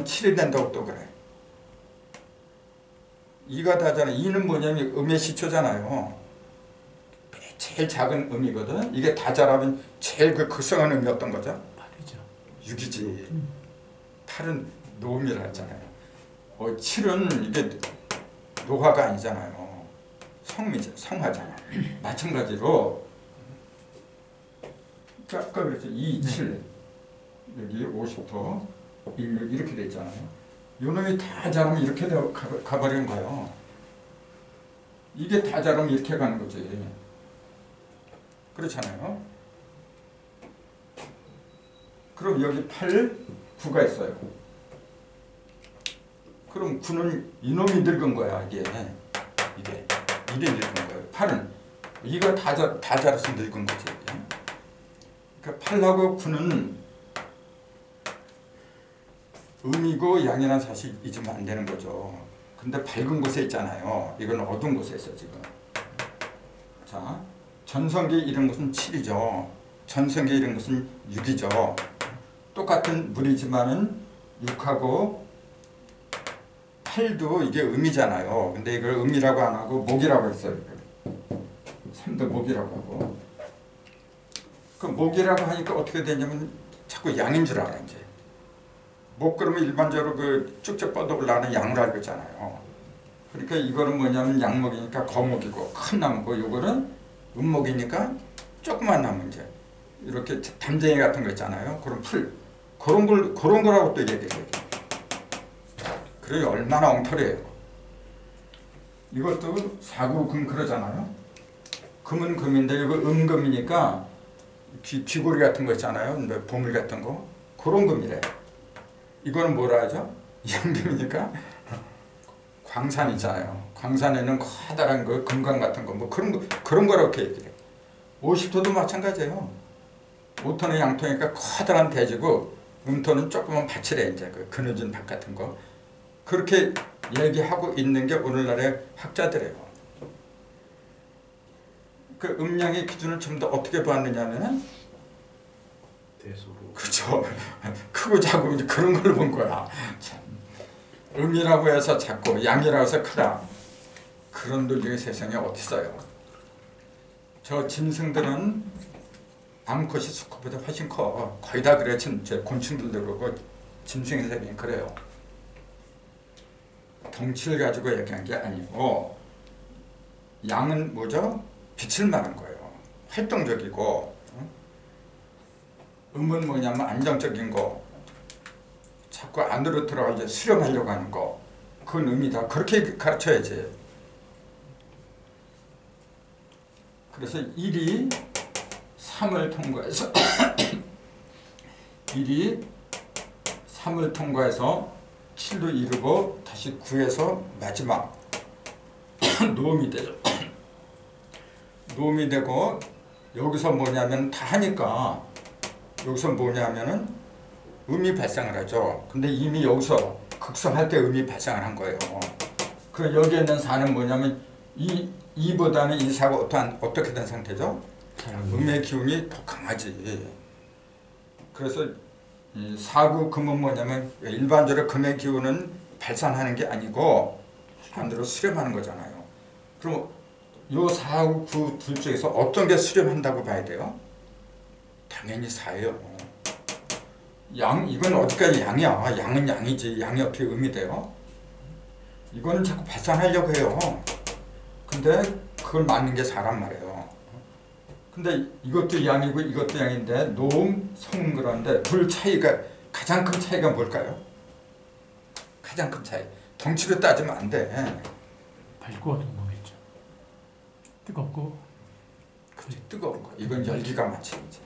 Speaker 1: 7이 된다고 또 그래. 2가 다 자라면 2는 뭐냐면 음의 시초잖아요. 제일 작은 음이거든. 이게 다 자라면 제일 그 극성한 음이 어떤 거죠? 8이죠. 6이지. 8은 노음이라 했잖아요. 7은 이게 노화가 아니잖아요. 성화잖아. 마찬가지로 아까 그랬죠. 2, 7 여기 50도 16 이렇게 돼 있잖아요. 요 놈이 다 자라면 이렇게 가버리는 거예요. 이게 다 자라면 이렇게 가는 거지. 그렇잖아요. 그럼 여기 8, 9가 있어요. 그럼 9는 이놈이 늙은 거야. 이게 늙은 거예요. 8은 이가 다 자라서 늙은 거지. 그러니까 8하고 9는 음이고 양이라는 사실이 잊으면 안 되는 거죠. 근데 밝은 곳에 있잖아요. 이건 어두운 곳에 있어 지금. 자, 전성기 이런 것은 7이죠. 전성기 이런 것은 6이죠. 똑같은 물이지만은 6하고 8도 이게 음이잖아요. 근데 이걸 음이라고 안 하고 목이라고 했어요. 3도 목이라고 하고. 그 목이라고 하니까 어떻게 되냐면 자꾸 양인 줄 알아 이제. 목 그러면 일반적으로 그 쭉쭉 뻗어 올라가는 양을 알고 있잖아요. 그러니까 이거는 뭐냐면 양목이니까 거목이고 큰 나무고 요거는 음목이니까 조그만 나무 이제 이렇게 담쟁이 같은 거 있잖아요. 그런 풀 그런 거라고 또 얘기해요. 그래 얼마나 엉터리예요. 이것도 사구금 그러잖아요. 금은 금인데 이거 음금이니까 귀고리 같은 거 있잖아요. 보물 같은 거 그런 금이래. 이거는 뭐라 하죠? 양금이니까 광산 있잖아요. 광산에는 커다란 거 금강 같은 거 뭐 그런 거라고 이렇게 얘기해. 50토도 마찬가지예요. 5토는 양토니까 커다란 대지고 음토는 조그만 밭이래 이제 그 그늘진 밭 같은 거. 그렇게 얘기하고 있는 게 오늘날의 학자들이에요. 그 음양의 기준을 좀 더 어떻게 보았느냐면은
Speaker 2: 대소로.
Speaker 1: 그죠. 크고 작고 이제 그런 걸 본 거야. 참. 음이라고 해서 작고 양이라고 해서 크다. 그런 논리가 세상에 어디 있어요. 저 짐승들은 암컷이 수컷보다 훨씬 커. 거의 다 그래. 제 곤충들도 그렇고 짐승의 세계는 그래요. 덩치를 가지고 얘기한 게 아니고 양은 뭐죠? 빛을 말한 거예요. 활동적이고. 음은 뭐냐면 안정적인 거. 자꾸 안으로 들어가서 수렴하려고 하는 거. 그건 음이다. 그렇게 가르쳐야지. 그래서 1이 3을 통과해서 1이 3을 통과해서 7로 이루고 다시 9에서 마지막 노음이 되죠. 노음이 되고 여기서 뭐냐면 다 하니까 여기서 뭐냐면은 음이 발생을 하죠. 근데 이미 여기서 극성할 때 음이 발생을 한 거예요. 그 여기에 있는 4는 뭐냐면 이보다는 이 4가 어떻게 된 상태죠? 음의 기운이 더 강하지. 그래서 4구 금은 뭐냐면 일반적으로 금의 기운은 발산하는 게 아니고 반대로 수렴하는 거잖아요. 그럼 요 4하고 9 둘 중에서 어떤 게 수렴한다고 봐야 돼요? 당연히 4예요. 양, 이건 어디까지 양이야. 양은 양이지. 양이 어떻게 음이 돼요? 이거는 자꾸 발산하려고 해요. 근데 그걸 맞는 게 4란 말이에요. 근데 이것도 양이고 이것도 양인데 노음, 성음 그런데 둘 차이가 가장 큰 차이가 뭘까요? 가장 큰 차이. 덩치로 따지면 안 돼.
Speaker 3: 밝고 어두운 거겠죠. 뜨겁고
Speaker 1: 뜨거운 거. 이건 열기가 많지 이제.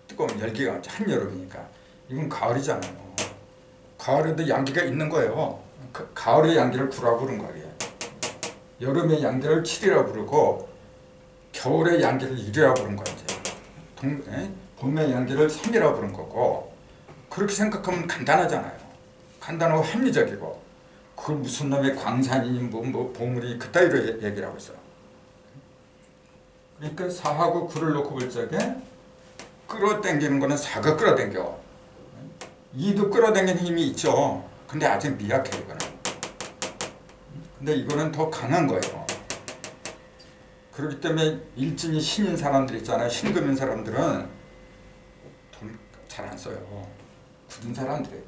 Speaker 1: 뜨거운 열기가 많지. 한여름이니까. 이건 가을이잖아요. 가을에도 양기가 있는 거예요. 가을의 양기를 9라고 부른 거예요. 여름의 양기를 7이라고 부르고 겨울의 양기를 1이라고 부른 거예요. 봄의 양기를 3이라고 부른 거고 그렇게 생각하면 간단하잖아요. 간단하고 합리적이고 그걸 무슨 놈의 광산이니 뭐 보물이 그따위로 얘기를 하고 있어요. 그러니까 4하고 9를 놓고 볼 적에 끌어당기는 거는 4가 끌어당겨. 2도 끌어당기는 힘이 있죠. 근데 아직 미약해 이거는. 근데 이거는 더 강한 거예요. 그렇기 때문에 일진이 신인 사람들 있잖아요. 신금인 사람들은 돈 잘 안 써요. 굳은 사람들이에요.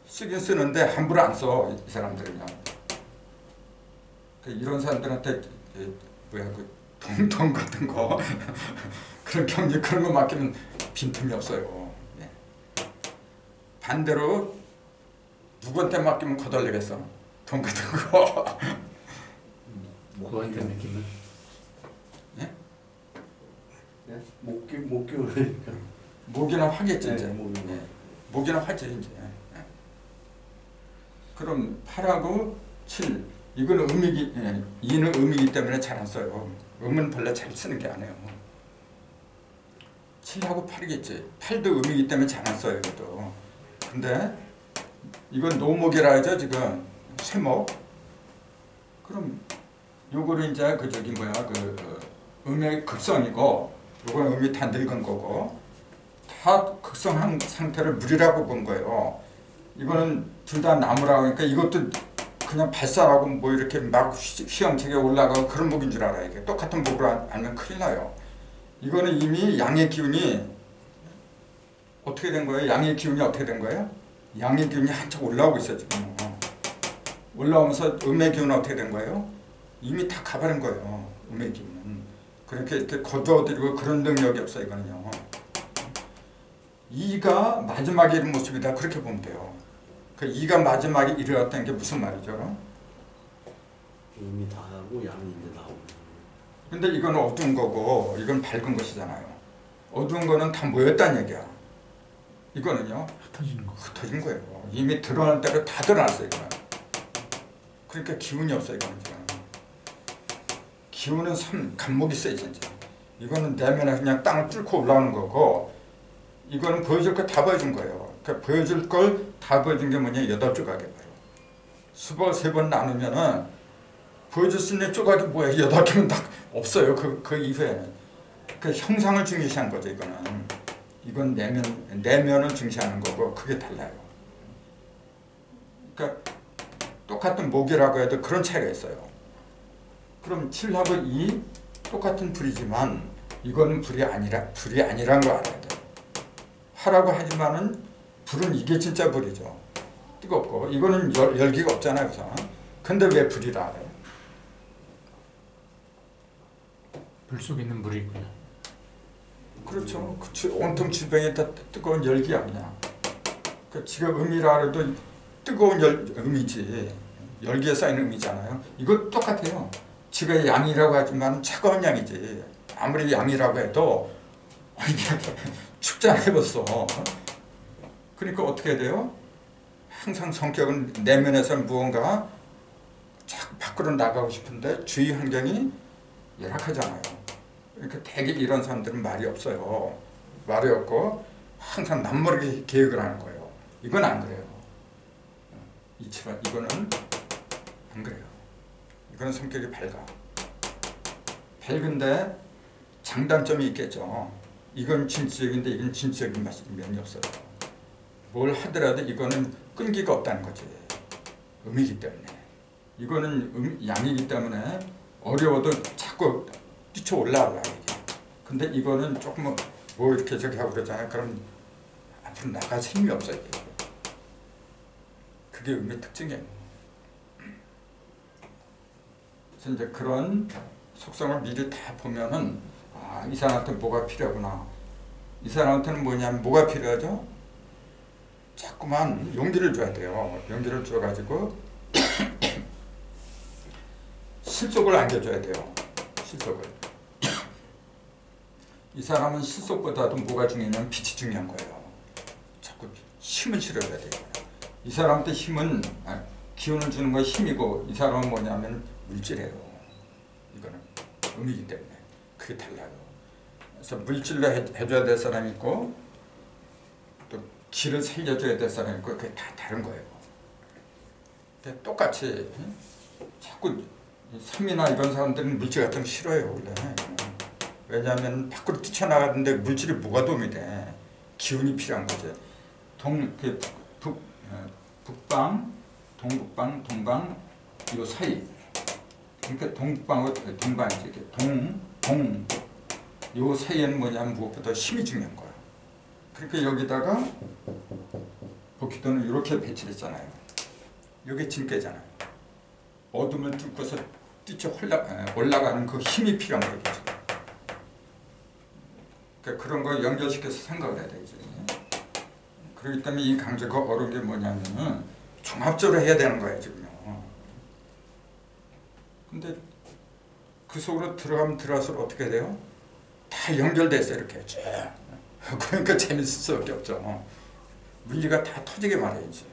Speaker 1: 쓰긴 쓰는데 함부로 안 써. 이 사람들은요. 이런 사람들한테 돈 같은 거 그런 경제 그런 거 맡기면 빈틈이 없어요. 예. 반대로 누구한테 맡기면 거덜리겠어. 돈 같은 거.
Speaker 3: 그거한테 느낌은
Speaker 1: 예?
Speaker 2: 네? 못 끼우니까
Speaker 1: 목이나 화겠지 이제.
Speaker 2: 네,
Speaker 1: 목이나 화지 이제. 예. 그럼 8하고 7 이거는 음이기 2는 음이기 때문에 잘 안 써요. 음은 별로 잘 쓰는 게 아니에요. 7하고 8이겠지. 8도 음이기 때문에 잘 안 써요. 이것도. 근데 이건 노목이라 하죠 지금. 쇠목. 그럼 요거를 이제 음의 극성이고 요거는 음이 다 늙은 거고 다 극성한 상태를 물이라고 본 거예요. 이거는 둘 다 나무라고 하니까 이것도 그냥 발산하고 뭐 이렇게 막 휘황차게 올라가고 그런 목인 줄 알아요. 이게 똑같은 목으로 알면 큰일 나요. 이거는 이미 양의 기운이 어떻게 된 거예요? 양의 기운이 어떻게 된 거예요? 양의 기운이 한참 올라오고 있어요 지금. 올라오면서 음의 기운은 어떻게 된 거예요? 이미 다 가버린 거예요. 음의 기운은. 그렇게 이렇게 거두어들이고 그런 능력이 없어요. 이거는요. 2가 마지막에 이른 모습이다. 그렇게 보면 돼요. 그 2가 마지막에 이르렀다는 게 무슨 말이죠?
Speaker 2: 음이 다 하고 양이 이제 나오고.
Speaker 1: 근데 이건 어두운 거고 이건 밝은 것이잖아요. 어두운 거는 다 모였다는 얘기야. 이거는요.
Speaker 3: 흩어지는 거.
Speaker 1: 흩어진 거예요. 이미 드러날 대로 다 드러났어요. 이거는. 그러니까 기운이 없어요. 이거는 지금. 기운은 간목이 세지 이제. 이거는 내면에 그냥 땅을 뚫고 올라오는 거고 이거는 보여줄 거 다 보여준 거예요. 그러니까 보여줄 걸 다 보여준 게 뭐냐 8조각이 바로. 수보 3번 나누면은 보여줄 수 있는 조각이 뭐야 8개는 딱 없어요. 그 이후에는. 그 형상을 중시한 거죠. 이건 내면을 중시하는 거고 그게 달라요. 그러니까 똑같은 목이라고 해도 그런 차이가 있어요. 그럼 7하고 2 똑같은 불이지만 이거는 불이 아니라는 걸 알아야 돼요. 하라고 하지만은 불은 이게 진짜 불이죠. 뜨겁고 이거는 열기가 없잖아요. 우선. 근데 왜 불이라 그래요?
Speaker 3: 불 속에 있는 물이군요.
Speaker 1: 그렇죠. 온통 주변에 다 뜨거운 열기야 그냥. 그 지가 음이라 해도 뜨거운 음이지. 열기에 쌓이는 음이잖아요. 이거 똑같아요. 지가 양이라고 하지만 차가운 양이지. 아무리 양이라고 해도 이게 춥잖아요 벌써. 그러니까 어떻게 돼요? 항상 성격은 내면에서는 무언가 자꾸 밖으로 나가고 싶은데 주위 환경이 열악하잖아요. 그러니까 대개 이런 사람들은 말이 없어요. 말이 없고 항상 남모르게 계획을 하는 거예요. 이건 안 그래요. 이거는 안 그래요. 이거는 성격이 밝아. 밝은데 장단점이 있겠죠. 이건 진취적인데 이건 진취적인 면이 없어요. 뭘 하더라도 이거는 끈기가 없다는 거지. 음이기 때문에. 이거는 양이기 때문에 어려워도 자꾸 뛰쳐 올라가려 이게. 근데 이거는 조금 뭐 이렇게 저기 하고 그러잖아요. 그럼 앞으로 나갈 힘이 없어요. 이게. 그게 음의 특징이에요. 그래서 이제 그런 속성을 미리 다 보면은 아, 이 사람한테 뭐가 필요하구나. 이 사람한테는 뭐냐면 뭐가 필요하죠? 자꾸만 용기를 줘야 돼요. 용기를 줘가지고 실속을 안겨줘야 돼요. 실속을. 이 사람은 실속보다도 뭐가 중요하냐면 빛이 중요한 거예요. 자꾸 힘을 실어줘야 돼요. 이 사람한테 힘은 기운을 주는 건 힘이고 이 사람은 뭐냐면 물질이에요. 이거는 음이기 때문에 그게 달라요. 그래서 물질로 해줘야 될 사람이 있고 또 기를 살려줘야 될 사람이 있고 그게 다 다른 거예요. 근데 똑같이 자꾸 섬이나 이런 사람들은 물질 같은 거 싫어해요. 원래. 왜냐하면 밖으로 뛰쳐나가는데 물질이 뭐가 도움이 돼. 기운이 필요한 거지. 북방, 동북방, 동방 요 사이. 그러니까 동북방하고 동방이지. 이렇게 요 사이에는 뭐냐면 무엇보다 힘이 중요한 거야. 그러니까 여기다가 복귀도는 이렇게 배치했잖아요. 여기 진깨잖아요. 어둠을 뚫고서 뛰쳐 올라가는 그 힘이 필요한 거겠지. 그러니까 그런 거 연결시켜서 생각을 해야 되지. 그렇기 때문에 이 강제가 어려운 게 뭐냐면은 종합적으로 해야 되는 거예요 지금요. 근데 그 속으로 들어가면 들어갈수록 어떻게 돼요? 다 연결돼서 이렇게 쭉. 그러니까 재밌을 수밖에 없죠. 물리가 다 터지게 말해야지.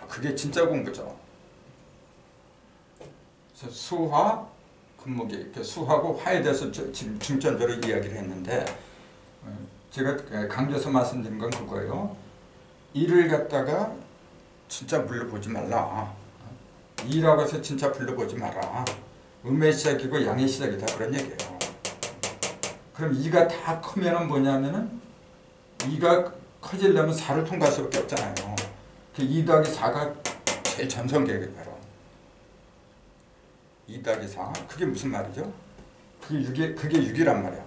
Speaker 1: 그게 진짜 공부죠. 그래서 수화, 금목이 수하고 화에 대해서 지금 중점적으로 이야기를 했는데 제가 강조해서 말씀드린 건 그거예요. 이를 갖다가 진짜 물러보지 말라. 이라고 해서 진짜 불러보지 마라. 음의 시작이고 양의 시작이다 그런 얘기예요. 그럼 이가 다 크면은 뭐냐면은 이가 커지려면 4를 통과할 수밖에 없잖아요. 그 2 더하기 4가 제일 전성계획이에요. 바로 2 더하기 4 그게 무슨 말이죠? 그게 6이란 말이야.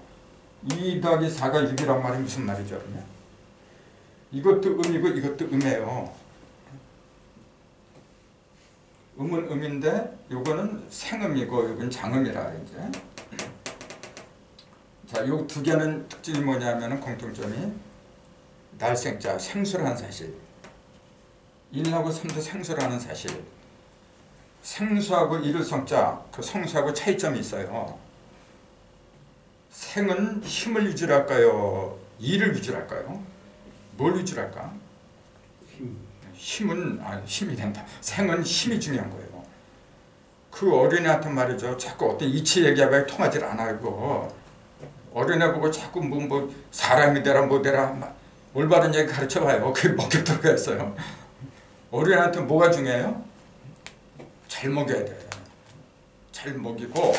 Speaker 1: 2 더하기 4가 6이란 말이 무슨 말이죠? 그러면? 이것도 음이고 이것도 음이에요. 음은 음인데 요거는 생음이고 요건 장음이라 이제. 자, 요 두 개는 특징이 뭐냐면은 공통점이 날생자 생수라는 사실. 1하고 3도 생수라는 사실. 생수하고 이를 성자 그 성수하고 차이점이 있어요. 생은 힘을 위주로 할까요? 이를 위주로 할까요? 뭘 위주로 할까? 힘은 힘이 된다. 생은 힘이 중요한 거예요. 그 어린애한테 말이죠. 자꾸 어떤 이치 얘기하면 통하지 않아요. 어린애 보고 자꾸 뭐 사람이 되라 뭐 되라 올바른 얘기 가르쳐봐요. 그게 먹혀 들어가 있어요. 어린애한테 뭐가 중요해요? 잘 먹여야 돼. 잘 먹이고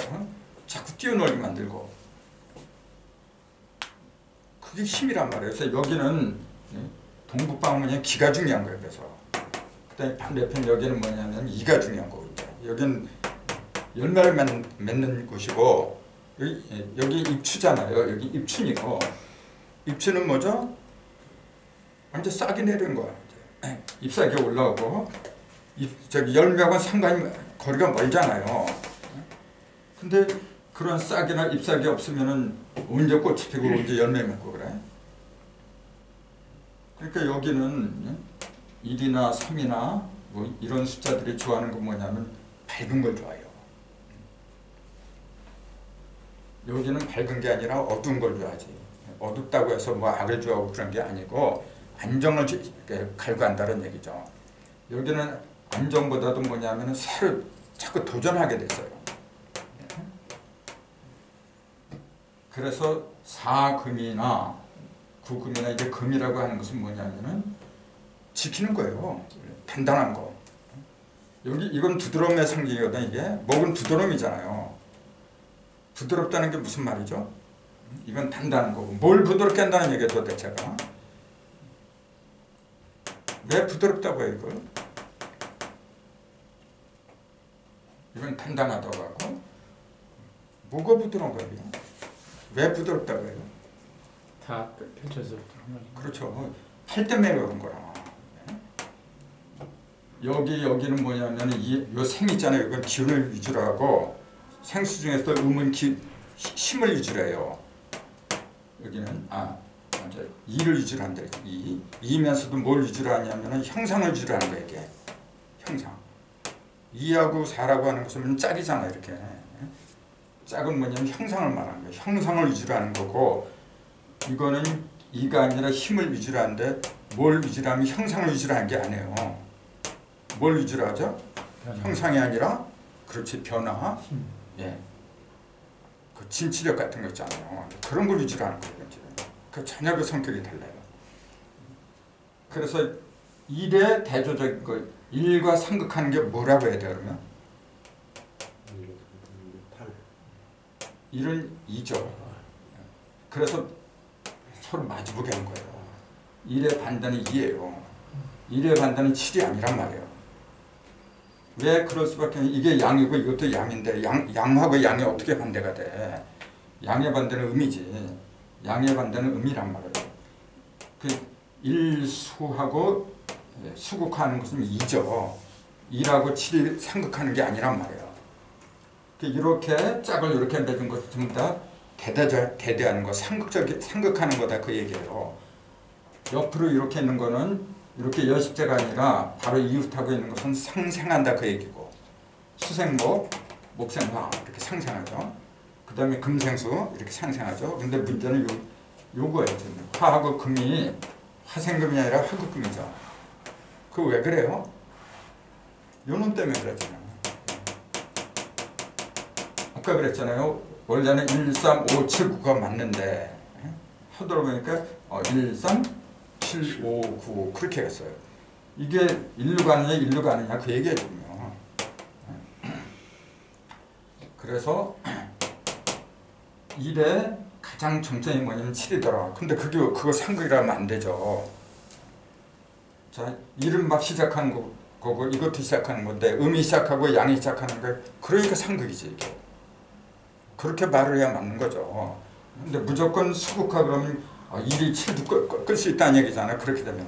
Speaker 1: 자꾸 뛰어놀게 만들고 그게 힘이란 말이에요. 그래서 여기는 동북방문이 기가 중요한 거예요. 그래서 그다음에 반대편 여기는 뭐냐면 이가 중요한 거고 여기는 열매를 맺는 곳이고 여기 입추잖아요. 여기 입춘이고 입추는 뭐죠? 완전 싹이 내리는 거야. 잎사귀가 올라오고 저기 열매하고 상관이 거리가 멀잖아요. 근데 그런 싹이나 잎사귀 없으면은 언제 꽃이 피고 언제 열매 맺고 그래? 그러니까 여기는 1이나 3이나 뭐 이런 숫자들이 좋아하는 건 뭐냐면 밝은 걸 좋아해요. 여기는 밝은 게 아니라 어두운 걸 좋아하지. 어둡다고 해서 뭐 악을 좋아하고 그런 게 아니고 안정을 갈구한다는 얘기죠. 여기는 안정보다도 뭐냐면 새로 자꾸 도전하게 됐어요. 그래서 4금이나 9금이나 이제 금이라고 하는 것은 뭐냐면은 지키는 거예요. 단단한 거. 여기 이건 부드러움의 상징이거든. 이게 목은 부드러움이잖아요. 부드럽다는 게 무슨 말이죠? 이건 단단한 거고. 뭘 부드럽게 한다는 얘기야 도대체가? 왜 부드럽다고 해요 이걸? 이건 단단하다고 하고 뭐가 부드러운 거예요? 왜 부드럽다고 해요?
Speaker 3: 다 펼쳐서 그런 거니까.
Speaker 1: 그렇죠. 할 때문에 그런 거라. 여기는 뭐냐면 요 생 있잖아요. 이건 기운을 위주로 하고 생수 중에서 음은 힘을 위주로 해요. 여기는 맞아. 이를 위주로 한다. 이면서도 뭘 위주로 하냐면은 형상을 위주로 하는 거예요. 이게 형상. 2하고 4라고 하는 것은 짝이잖아요. 이렇게 짝은 뭐냐면 형상을 말하는 거예요. 형상을 위주로 하는 거고 이거는 2가 아니라 힘을 위주로 하는데 뭘 위주로 하면 형상을 위주로 하는 게 아니에요. 뭘 위주로 하죠?
Speaker 3: 변화.
Speaker 1: 형상이 아니라 그렇지 변화. 예. 그 진취력 같은 거 있잖아요. 그런 걸 위주로 하는 거예요. 그 전혀 그 성격이 달라요. 그래서 1의 대조적인 거 1과 상극하는 게 뭐라고 해야 돼요 그러면? 1은 2죠. 그래서 서로 마주보게 하는 거예요. 1의 반대는 2예요. 1의 반대는 7이 아니란 말이에요. 왜 그럴 수밖에 없냐. 이게 양이고 이것도 양인데 양하고 양이 어떻게 반대가 돼. 양의 반대는 음이지. 양의 반대는 음이란 말이에요. 그 일수하고 수극하는 것은 2죠. 2하고 7이 상극하는 게 아니란 말이에요. 이렇게 짝을 이렇게 내준 것이 전부 다 대대하는 거, 상극하는 거다 그 얘기예요. 옆으로 이렇게 있는 거는 이렇게 여십자가 아니라 바로 이웃하고 있는 것은 상생한다 그 얘기고 수생목, 목생화 이렇게 상생하죠. 그 다음에 금생수 이렇게 상생하죠. 근데 문제는 요거예요. 화하고 금이 화생금이 아니라 화극금이죠. 그거 왜 그래요? 요놈 때문에 그랬잖아요. 아까 그랬잖아요. 원래는 1, 3, 5, 7, 9가 맞는데 하도록 보니까 1, 3, 7, 5, 9 그렇게 했어요. 이게 1로 가느냐 1로 가느냐 그 얘기예요. 그래서 1의 가장 정점이 뭐냐면 7이더라. 근데 그거 상극이라면 안 되죠. 자, 1은 막 시작하는 거고 이것도 시작하는 건데 음이 시작하고 양이 시작하는 거 그러니까 상극이지 이게. 그렇게 말을 해야 맞는 거죠. 근데 무조건 수극화 그러면 1이 7도 끌 수 있다는 얘기잖아요. 그렇게 되면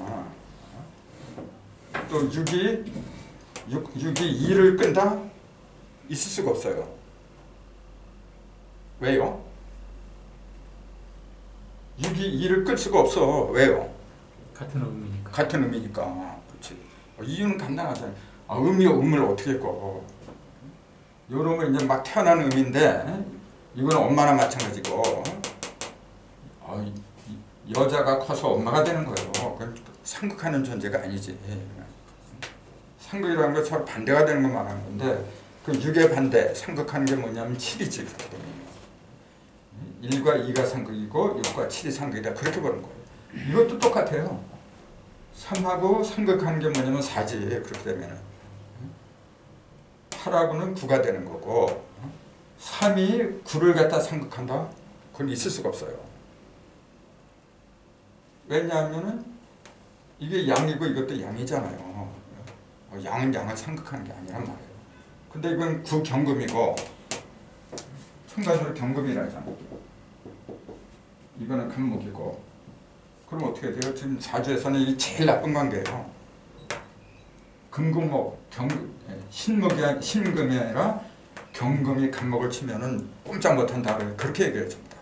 Speaker 1: 또 6이 2를 끈다? 있을 수가 없어요. 왜요? 6이 2를 끌 수가 없어. 왜요?
Speaker 3: 같은 의미니까.
Speaker 1: 같은 의미니까. 그렇지. 이유는 간단하잖아요. 음이 음을 어떻게 꺼? 요러면 이제 막 태어난 의미인데 이건 엄마나 마찬가지고 여자가 커서 엄마가 되는 거예요. 그건 상극하는 존재가 아니지. 상극이라는 건 서로 반대가 되는 걸 말하는 건데 그 6의 반대, 상극하는 게 뭐냐면 7이지. 그렇게 되면 1과 2가 상극이고 6과 7이 상극이다. 그렇게 보는 거예요. 이것도 똑같아요. 3하고 상극하는 게 뭐냐면 4지. 그렇게 되면 8하고는 9가 되는 거고 3이 9를 갖다 상극한다? 그건 있을 수가 없어요. 왜냐하면은 이게 양이고 이것도 양이잖아요. 양은 양을 상극하는 게 아니란 말이에요. 근데 이건 구경금이고 첨가적으로 경금이라잖아. 이거는 간목이고 그럼 어떻게 돼요? 지금 사주에서는 이 제일 나쁜 관계예요. 금금목, 신금이 아니라 경금이 간목을 치면은 꼼짝 못한다 그렇게 얘기를 해줍니다.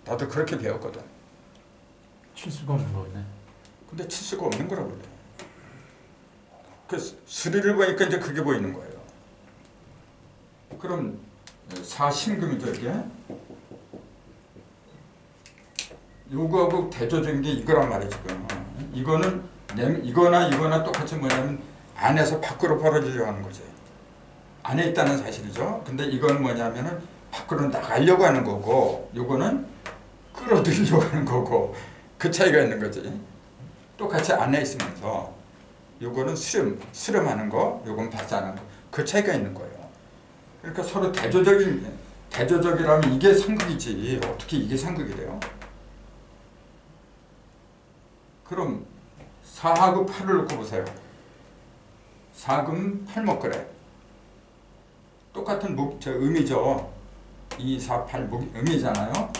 Speaker 1: 나도 그렇게 배웠거든.
Speaker 3: 칠 수가 없는 거네.
Speaker 1: 근데 칠 수가 없는 거라고 그래. 그 수리를 보니까 이제 그게 보이는 거예요. 그럼 사신금이죠 이게. 요거하고 대조적인 게 이거란 말이에요 지금. 이거는 이거나 똑같이 뭐냐면 안에서 밖으로 벌어지려고 하는 거지. 안에 있다는 사실이죠. 근데 이건 뭐냐면은 밖으로 나가려고 하는 거고, 요거는 끌어들이려고 하는 거고, 그 차이가 있는 거지. 똑같이 안에 있으면서 요거는 수렴하는 거, 요건 발산하는 거, 그 차이가 있는 거예요. 그러니까 서로 대조적이라면 이게 상극이지 어떻게 이게 상극이 돼요? 그럼 4하고 8을 놓고 보세요. 4금 8목그래. 똑같은 음이죠. 2, 4, 8 음이잖아요.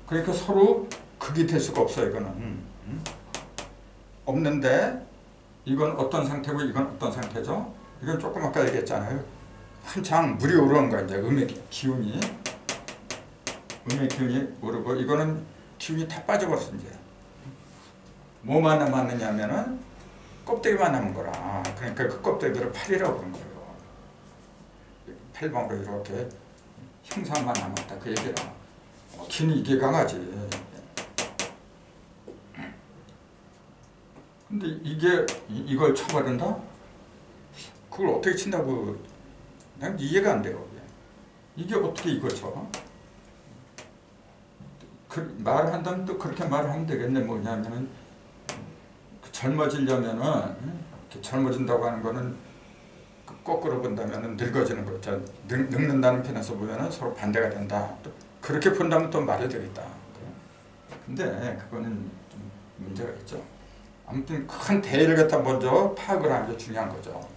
Speaker 1: 그러니까 서로 극이 될 수가 없어요. 이거는 없는데 이건 어떤 상태고 이건 어떤 상태죠? 이건 조금 아까 얘기했잖아요. 한창 물이 오르는 거야. 이제 음의 기운이 오르고 이거는 기운이 다 빠져버렸어. 이제 뭐만 남았느냐면은 껍데기만 남은 거라. 그러니까 그 껍데기를 팔이라고 그런 거예요. 팔방으로 이렇게 형상만 남았다 그 얘기라. 기는 이게 강하지. 근데 이걸 쳐버린다? 그걸 어떻게 친다고 난 이해가 안 돼요. 이게 어떻게 이걸 쳐? 말을 한다면 또 그렇게 말을 하면 되겠네. 뭐냐면은 젊어지려면은 젊어진다고 하는 거는 거꾸로 본다면은 늙어지는 거죠. 늙는다는 편에서 보면은 서로 반대가 된다. 또 그렇게 본다면 또 말이 되겠다. 근데 그거는 좀 문제가 있죠. 아무튼 큰 대의를 갖다 먼저 파악을 하는 게 중요한 거죠.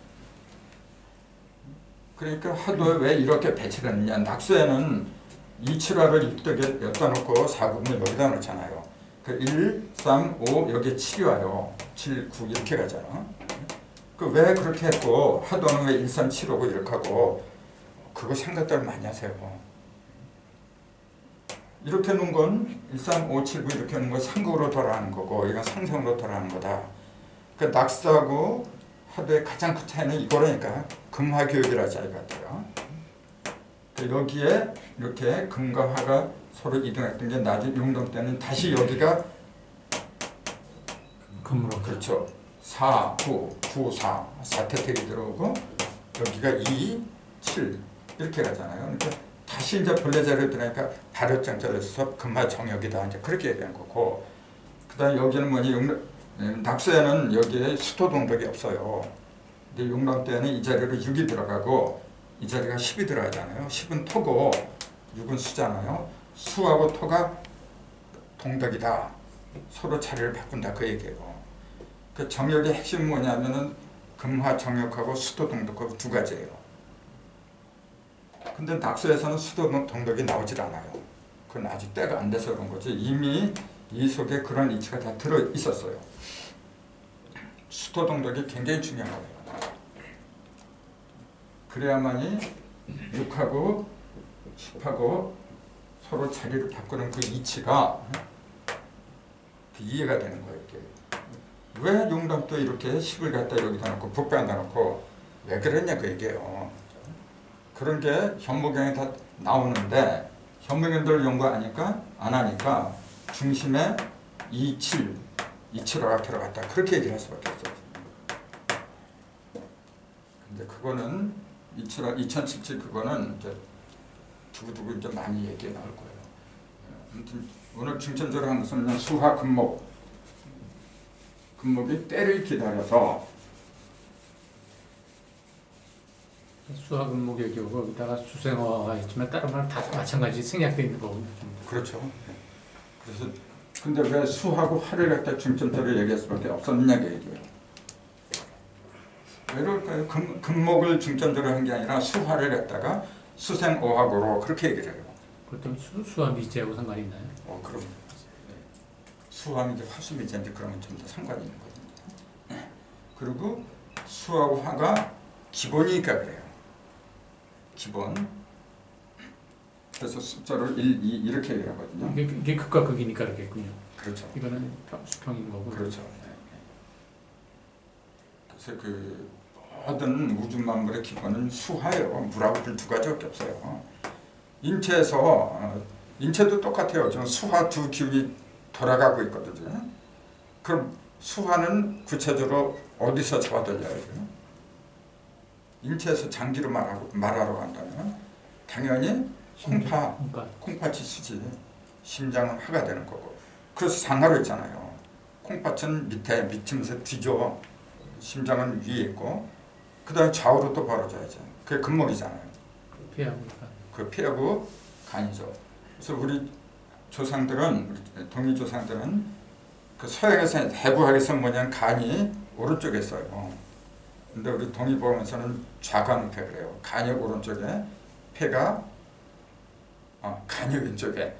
Speaker 1: 그러니까 화두에 왜 이렇게 배치를 했느냐. 낙수에는 이 7화를 6덕에 여기다 놓고 4금을 여기다 놓잖아요. 그 1, 3, 5 여기에 7이 와요. 7, 9 이렇게 가잖아. 그 왜 그렇게 했고 화두는 왜 1, 3, 7, 5고 이렇게 하고 그거 생각들 많이 하세요. 이렇게 놓은 건 1, 3, 5, 7, 9 이렇게 놓은 건 상극으로 돌아가는 거고 이건 상성으로 돌아가는 거다. 그 낙수하고 화두의 가장 큰 차이는 이거라니까. 금화교육이라 차이 같아요. 여기에 이렇게 금과 화가 서로 이동했던 게 나중에 용동 때는 다시 여기가
Speaker 3: 금으로.
Speaker 1: 그렇죠. 4, 9, 9, 4, 4태택이 들어오고 여기가 2, 7 이렇게 가잖아요. 그러니까 다시 이제 본래 자리에 들어가니까 발효장자로서 금화 정역이다. 이제 그렇게 얘기한 거고. 그다음 여기는 뭐냐 낙수에는 여기에 수토 동덕이 없어요. 근데 용랑 때는 이 자리로 6이 들어가고 이 자리가 10이 들어가잖아요. 10은 토고 6은 수잖아요. 수하고 토가 동덕이다. 서로 자리를 바꾼다 그 얘기예요. 그 정역의 핵심은 뭐냐면은 금화 정역하고 수토 동덕하고 두 가지예요. 근데 낙수에서는 수토 동덕이 나오질 않아요. 그건 아직 때가 안 돼서 그런 거지. 이미 이 속에 그런 이치가 다 들어 있었어요. 수토 동덕이 굉장히 중요한 거예요. 그래야만이 6하고 10하고 서로 자리를 바꾸는 그 이치가 이해가 되는 거예요. 이렇게. 왜 용담도 이렇게 10을 갖다 여기다 놓고 북배한다 놓고 왜 그랬냐 그 얘기예요. 그런 게 현무경에 다 나오는데 현무경들 연구 안 하니까 중심에 27화가 들어갔다 그렇게 얘기를 할 수밖에 없어요. 근데 그거는 2077 그거는 이제 두고두고 이제 많이 얘기 나올 거예요. 아무튼 오늘 중점적으로 한 것은 그냥 수화 금목이 때를 기다려서
Speaker 3: 수화 금목의 경우 여기다가 수생화가 있지만 다른 거는 다 마찬가지 생략되어 있는 거고.
Speaker 1: 그렇죠. 그래서 근데 왜 수하고 화를 갖다 중점적으로 얘기할 수밖에 없었느냐 그 얘기예요. 왜 그럴까요? 금목을 중점적으로 한 게 아니라 수화를 갖다가 수생오학으로 그렇게 얘기를 해요.
Speaker 3: 그렇다면 수화 미제하고 상관이 있나요?
Speaker 1: 그럼 수화는 이제 화수미제인데 그러면 좀 더 상관이 있는 거거든요. 그리고 수하고 화가 기본이니까 그래요. 기본. 그래서 숫자를 1, 2 이렇게 얘기하거든요.
Speaker 3: 이게 극과 극이니까 그렇겠군요.
Speaker 1: 그렇죠.
Speaker 3: 이거는 수평인 거고.
Speaker 1: 그렇죠. 네. 그래서 그 모든 우주 만물의 기본은 수하예요. 물하고 불 두 가지밖에 없어요. 인체도 똑같아요. 지금 수하 두 기운이 돌아가고 있거든요. 그럼 수하는 구체적으로 어디서 잡아들려야 돼요? 인체에서 장기로 말하러 간다면 당연히 콩팥이 수지. 심장은 하가 되는 거고. 그래서 상하로 있잖아요. 콩팥은 밑이면서 뒤져. 심장은 위에 있고 그 다음에 좌우로 또 벌어져야죠. 그게 근목이잖아요. 그 폐하고 간이죠. 그래서 우리 조상들은, 동이 조상들은 그 서양에서 해부학에서 뭐냐면 간이 오른쪽에 있어요. 근데 우리 동의보험에서는 좌간우폐 그래요. 간이 오른쪽에 폐가 간이 왼쪽에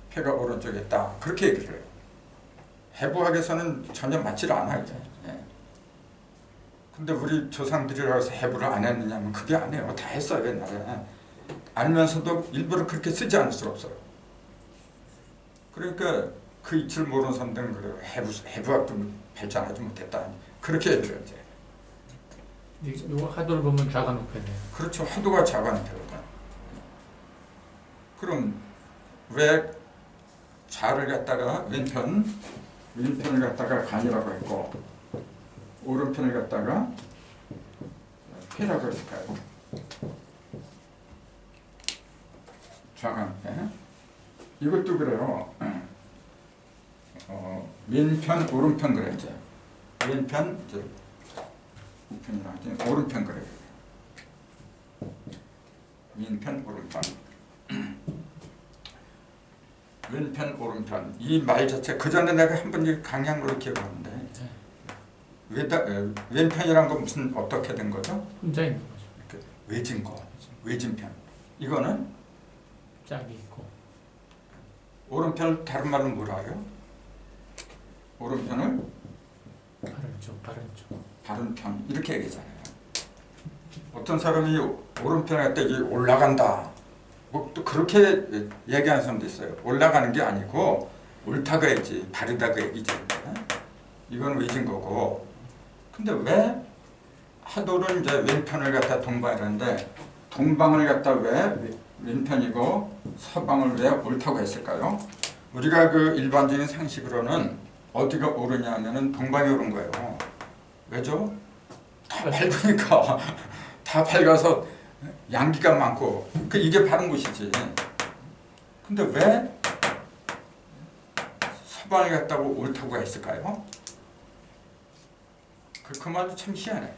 Speaker 1: 폐가 오른쪽에 있다. 그렇게 얘기를 해요. 해부학에서는 전혀 맞지를 않아요. 예. 근데 우리 조상들이라고 해서 해부를 안 했느냐면 그게 아니에요. 다 했어요 옛날에. 알면서도 일부러 그렇게 쓰지 않을 수가 없어요. 그러니까 그 이치를 모르는 사람들은 그래요. 해부학도 발전하지 못했다. 그렇게 얘기를 해요.
Speaker 3: 이거 하도를 보면 좌간우폐네요.
Speaker 1: 그렇죠. 하도가 좌간우폐거든. 그럼 왜 좌를 갖다가 왼편을 갖다가 간이라고 했고 오른편을 갖다가 폐라고 했을까요? 좌간우폐. 이것도 그래요. 왼편, 오른편 그랬죠. 왼편, 우편이라 하지. 오른편 그래요. 왼편, 오른편. 왼편, 오른편. 이 말 자체 그 전에 내가 한 번 강양으로 기억하는데 왼편이란 건 무슨 어떻게 된 거죠?
Speaker 3: 혼자 있는 거죠.
Speaker 1: 외진 거, 외진편. 이거는
Speaker 3: 짝이 있고.
Speaker 1: 오른편을 다른 말로 뭐라 해요? 오른편을 바른 편 이렇게 얘기하잖아요. 어떤 사람이 오른편에 갖다 올라간다. 뭐 또 그렇게 얘기하는 사람도 있어요. 올라가는 게 아니고 옳다가 얘기지 바르다가 얘기지. 이건 외진 거고. 근데 왜 하도를 이제 왼편을 갖다 동방이라는데 동방을 갖다 왜 왼편이고 서방을 왜 옳다고 했을까요? 우리가 그 일반적인 상식으로는 어디가 옳으냐 하면은 동방이 옳은 거예요. 왜죠? 다 밝으니까. 다 밝아서 양기가 많고 이게 바른 곳이지. 근데 왜 서방을 갖다가 옳다고 했을까요? 그 말도 참 희한해.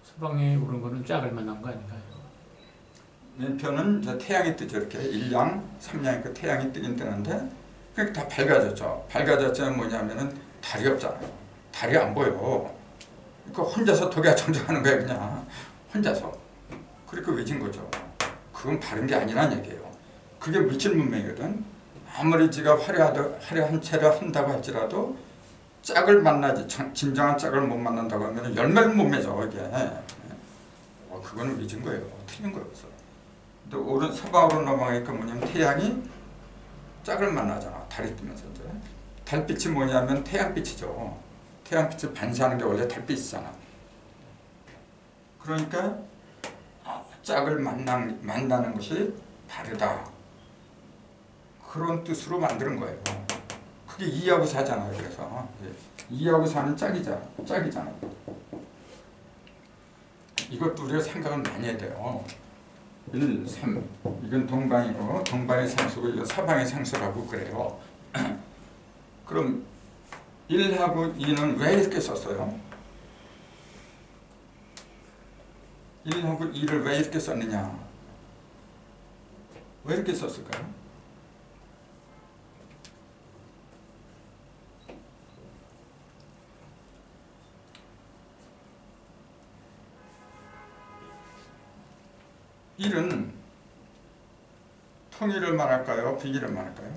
Speaker 3: 서방에 오른 거는 짝을 만난 거 아닌가요?
Speaker 1: 왼편은 태양이 뜨죠. 이렇게 일양, 삼양이 그 태양이 뜨긴 뜨는데 그게 다 밝아졌죠. 밝아졌자면 뭐냐면은 달이 없잖아요. 달이 안 보여. 그러니까 혼자서 독야 정정하는 거야 그냥. 혼자서. 그러니까 외진 거죠. 그건 바른 게 아니란 얘기예요. 그게 물질 문명이거든. 아무리 지가 화려한 채를 한다고 할지라도 짝을 만나지 진정한 짝을 못 만난다고 하면 열매를 못 맺어 이게. 그거는 외진 거예요. 틀린 거예요. 근데 서방으로 넘어가니까 뭐냐면 태양이 짝을 만나잖아. 달이 뜨면서 이제. 달빛이 뭐냐면 태양빛이죠. 태양빛을 반사하는 게 원래 달빛이잖아. 그러니까 짝을 만나는 것이 바르다. 그런 뜻으로 만드는 거예요. 그게 2하고 4잖아요. 그래서 2하고 4는 짝이잖아요. 이것도 우리가 생각을 많이 해야 돼요. 1, 3 이건 동방이고 동방의 상수고 이건 서방의 상수라고 그래요. 그럼 1하고 2는 왜 이렇게 썼어요? 1하고 2를 왜 이렇게 썼느냐? 왜 이렇게 썼을까요? 일은 통일을 말할까요? 비기를 말할까요?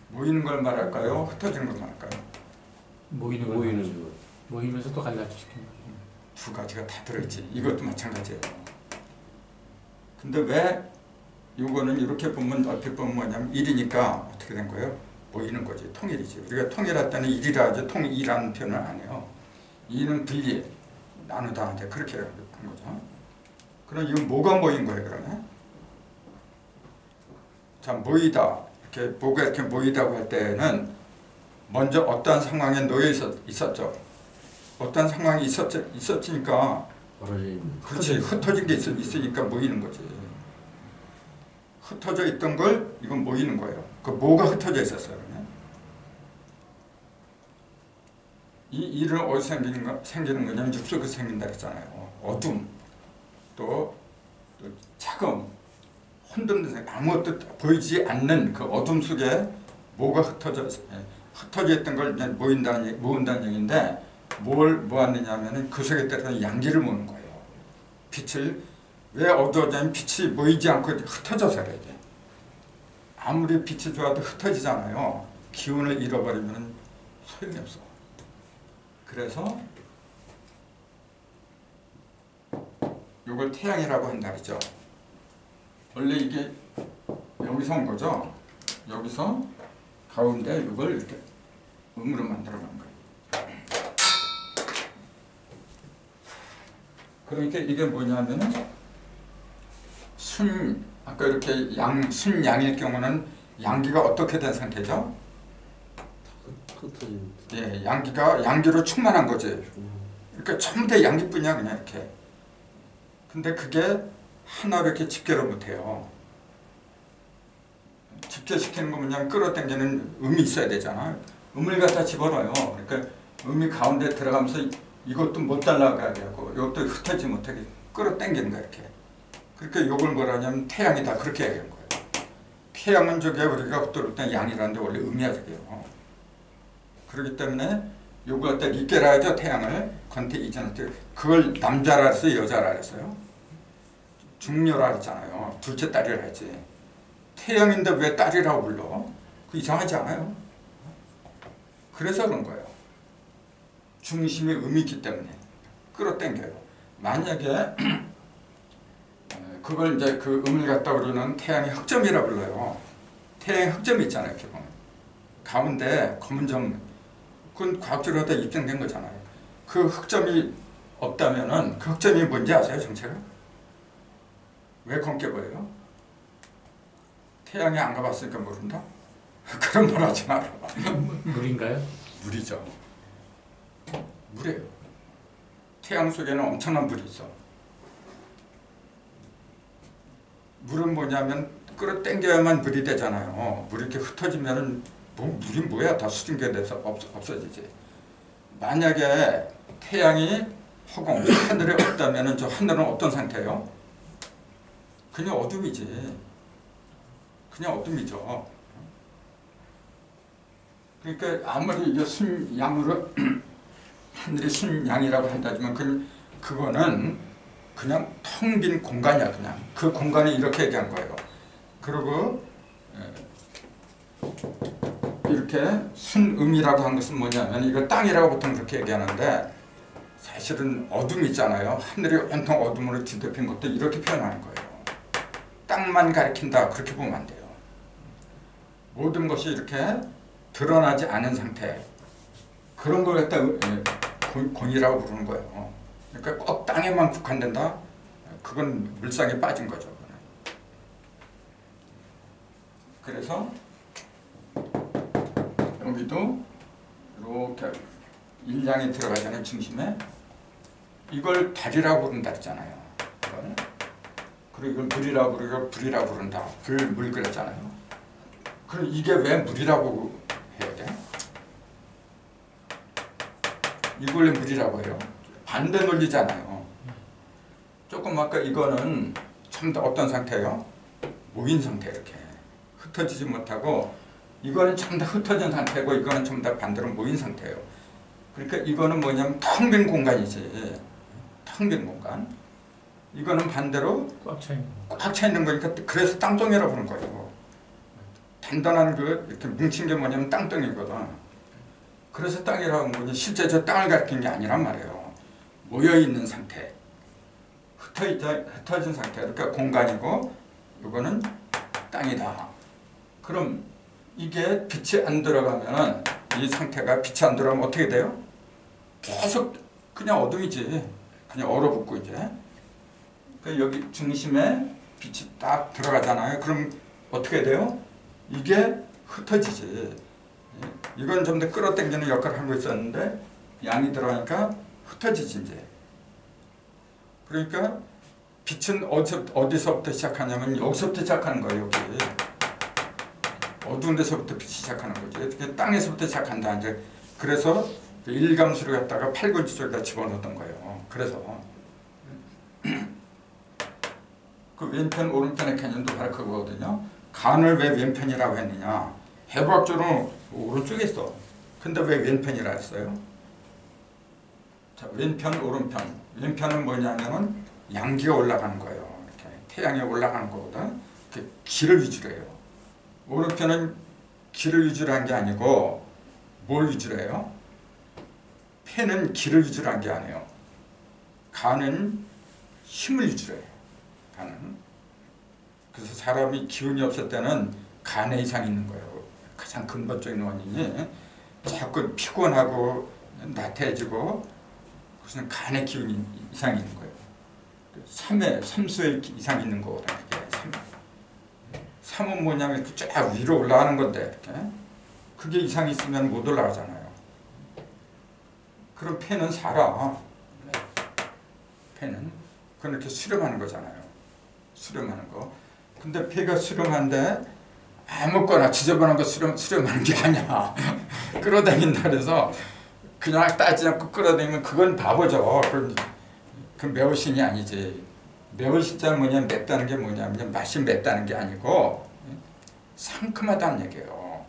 Speaker 1: 모이는 걸 말할까요? 흩어지는 걸 말할까요?
Speaker 3: 모이는 거. 모이면서 또 갈라지시키는 거.
Speaker 1: 두 가지가 다 들어있지. 이것도 마찬가지예요. 근데 왜 요거는 이렇게 보면 얼핏 보면 뭐냐면 1이니까 어떻게 된 거예요? 모이는 거지. 통일이지. 우리가 통일할 때는 1이라 하지 통일이라는 표현을 안 해요. 2는 분리, 나누다 이제 그렇게 한 거죠. 그럼 이건 뭐가 모인 거예요, 그러면? 자, 모이다. 이렇게 뭐가 이렇게 모이다고 할 때는 먼저 어떤 상황에 놓여 있었죠. 어떤 상황이 있었으니까 그렇지. 흩어진 게 있으니까 모이는 거지. 흩어져 있던 걸 이건 모이는 거예요. 그 뭐가 흩어져 있었어요, 그러면? 이 일은 어디서 생기는 거냐면 육속에서 생긴다 그랬잖아요. 어둠, 또 차가움, 혼돈된 아무것도 보이지 않는 그 어둠 속에 뭐가 흩어져 있던 걸 모은다는 얘기인데 뭘 모았느냐 하면은 그 속에 따라서 양기를 모으는 거예요. 빛을 왜 어두워지냐면 빛이 모이지 않고 흩어져서 그래야 돼. 아무리 빛이 좋아도 흩어지잖아요. 기운을 잃어버리면 소용이 없어. 그래서 이걸 태양이라고 한다 그러죠. 원래 이게 여기서 온 거죠. 여기서 가운데 이걸 이렇게 음으로 만들어 놓은 거예요. 그러니까 이게 뭐냐면은 아까 이렇게 순양일 경우는 양기가 어떻게 된 상태죠?
Speaker 2: 흩어진.
Speaker 1: 예, 양기로 충만한 거지. 그러니까 전부 다 양기뿐이야 그냥 이렇게. 근데 그게 하나로 이렇게 집계를 못해요. 집계시키는 거 뭐냐면 끌어당기는 음이 있어야 되잖아. 음을 갖다 집어넣어요. 그러니까 음이 가운데 들어가면서 이것도 못 달라가게 하고 이것도 흩어지지 못하게 끌어당기는 거야 이렇게. 그러니까 이걸 뭐라 하냐면 태양이다 그렇게 얘기한 거예요. 태양은 저게 우리가 흩어질 때 양이라는데 원래 음이야 저게요. 그렇기 때문에 요걸 갖다 리깨라 하죠. 태양을 건태 이전한테 그걸 남자라 했어요 여자라 했어요. 중녀라 했잖아요. 둘째 딸이라 했지. 태양인데 왜 딸이라고 불러? 그 이상하지 않아요? 그래서 그런 거예요. 중심에 음이 있기 때문에 끌어당겨요. 만약에 그걸 이제 그 음을 갖다 우리는 태양의 흑점이라 불러요. 태양의 흑점이 있잖아요. 이렇게 보면 가운데 검은 점 그건 과학적으로 다 입증된 거잖아요. 그 흑점이 없다면은 그 흑점이 뭔지 아세요, 정체가? 왜 검게 보여요? 태양에 안 가봤으니까 모른다? 그런 말 하지 마라.
Speaker 3: 물인가요?
Speaker 1: 물이죠. 물이에요. 태양 속에는 엄청난 물이 있어. 물은 뭐냐면 끌어당겨야만 물이 되잖아요. 물이 이렇게 흩어지면은 물이 뭐야? 다 수증기돼서 없어지지. 만약에 태양이 허공, 하늘에 없다면은 저 하늘은 어떤 상태예요? 그냥 어둠이지. 그냥 어둠이죠. 그러니까 아무리 이게 순양으로 하늘이 순양이라고 한다지만 그거는 그냥 텅 빈 공간이야. 그냥 그 공간이 이렇게 얘기한 거예요. 그리고 이렇게 순음이라고 한 것은 뭐냐면 이걸 땅이라고 보통 그렇게 얘기하는데 사실은 어둠 있잖아요. 하늘이 온통 어둠으로 뒤덮인 것도 이렇게 표현하는 거예요. 땅만 가리킨다 그렇게 보면 안 돼요. 모든 것이 이렇게 드러나지 않은 상태 그런 걸 갖다 공이라고 부르는 거예요. 그러니까 꼭 땅에만 국한된다? 그건 물상에 빠진 거죠. 그래서 여기도 이렇게 일량이 들어가잖아요. 중심에 이걸 달이라고 부른다 했잖아요. 그리고 이걸 물이라고 부르고 불이라고 부른다. 물 그랬잖아요. 그럼 이게 왜 물이라고 해야 돼? 이걸 왜 물이라고 해요? 반대 논리잖아요. 조금 아까 이거는 참 어떤 상태예요? 모인 상태 이렇게 흩어지지 못하고 이거는 참 다 흩어진 상태고 이거는 좀 다 반대로 모인 상태예요. 그러니까 이거는 뭐냐면 텅 빈 공간이지. 텅 빈 공간. 이거는 반대로 꽉 차 있는 거니까 그래서 땅덩이라고 부르는 거예요. 단단한 그 이렇게 뭉친 게 뭐냐면 땅덩이거든. 그래서 땅이라고 하는 거지 실제 저 땅을 가리키는 게 아니란 말이에요. 모여 있는 상태. 흩어진 상태. 그러니까 공간이고 이거는 땅이다. 그럼 이게 빛이 안 들어가면 이 상태가 빛이 안 들어가면 어떻게 돼요? 계속 그냥 어둠이지. 그냥 얼어붙고 이제. 그러니까 여기 중심에 빛이 딱 들어가잖아요. 그럼 어떻게 돼요? 이게 흩어지지. 이건 좀 더 끌어당기는 역할을 하고 있었는데 양이 들어가니까 흩어지지 이제. 그러니까 빛은 어디서부터 시작하냐면 여기서부터 시작하는 거예요. 여기. 어두운 데서부터 빛이 시작하는 거지. 땅에서부터 시작한다. 이제 그래서 일감수를 갖다가 8군지 쪽에다 집어넣었던 거예요. 그래서 그 왼편 오른편의 개념도 바로 그거거든요. 간을 왜 왼편이라고 했느냐. 해부학적으로 오른쪽에 있어. 근데 왜 왼편이라 했어요? 자, 왼편 오른편. 왼편은 뭐냐면 양기가 올라가는 거예요. 이렇게 태양이 올라가는 거거든. 기를 위주로 해요. 오른편은 기를 위주로 한 게 아니고 뭘 위주로 해요? 폐는 기를 위주로 한 게 아니에요. 간은 힘을 위주로 해요. 간은. 그래서 사람이 기운이 없을 때는 간에 이상이 있는 거예요. 가장 근본적인 원인이 자꾸 피곤하고 나태해지고 그것은 간의 기운이 이상이 있는 거예요. 삼수의 이상이 있는 거거든요. 삼은 뭐냐면 쫙 위로 올라가는 건데 이렇게. 그게 이상이 있으면 못 올라가잖아요. 그럼 폐는 살아. 폐는 그건 이렇게 수렴하는 거잖아요. 수렴하는 거. 근데 폐가 수렴한데 아무거나 지저분한 거 수렴하는 게 아니야. 끌어당긴다 그래서 그냥 따지 않고 끌어당기면 그건 바보죠. 그 매우신이 아니지. 매우신자는 뭐냐면 맵다는 게 뭐냐면 맛이 맵다는 게 아니고 상큼하다는 얘기예요.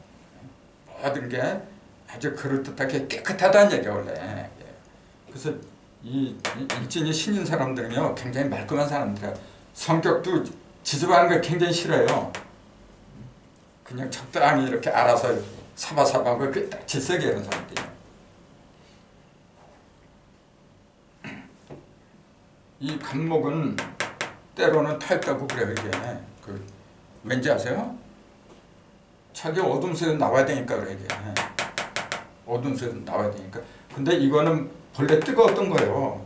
Speaker 1: 모든 게 아주 그럴듯하게 깨끗하다는 얘기예요 원래. 그래서 이 일진이 신인 사람들은요 굉장히 말끔한 사람들이에요. 성격도 지저분한 걸 굉장히 싫어해요. 그냥 적당히 이렇게 알아서 사바사바하고 딱 질색이 이런 사람들이에요. 이 간목은 때로는 타있다고 그래요. 이게 왠지 아세요? 자기 어둠 속에서 나와야 되니까 그래 이게. 어둠 속에서 나와야 되니까. 근데 이거는 본래 뜨거웠던 거예요.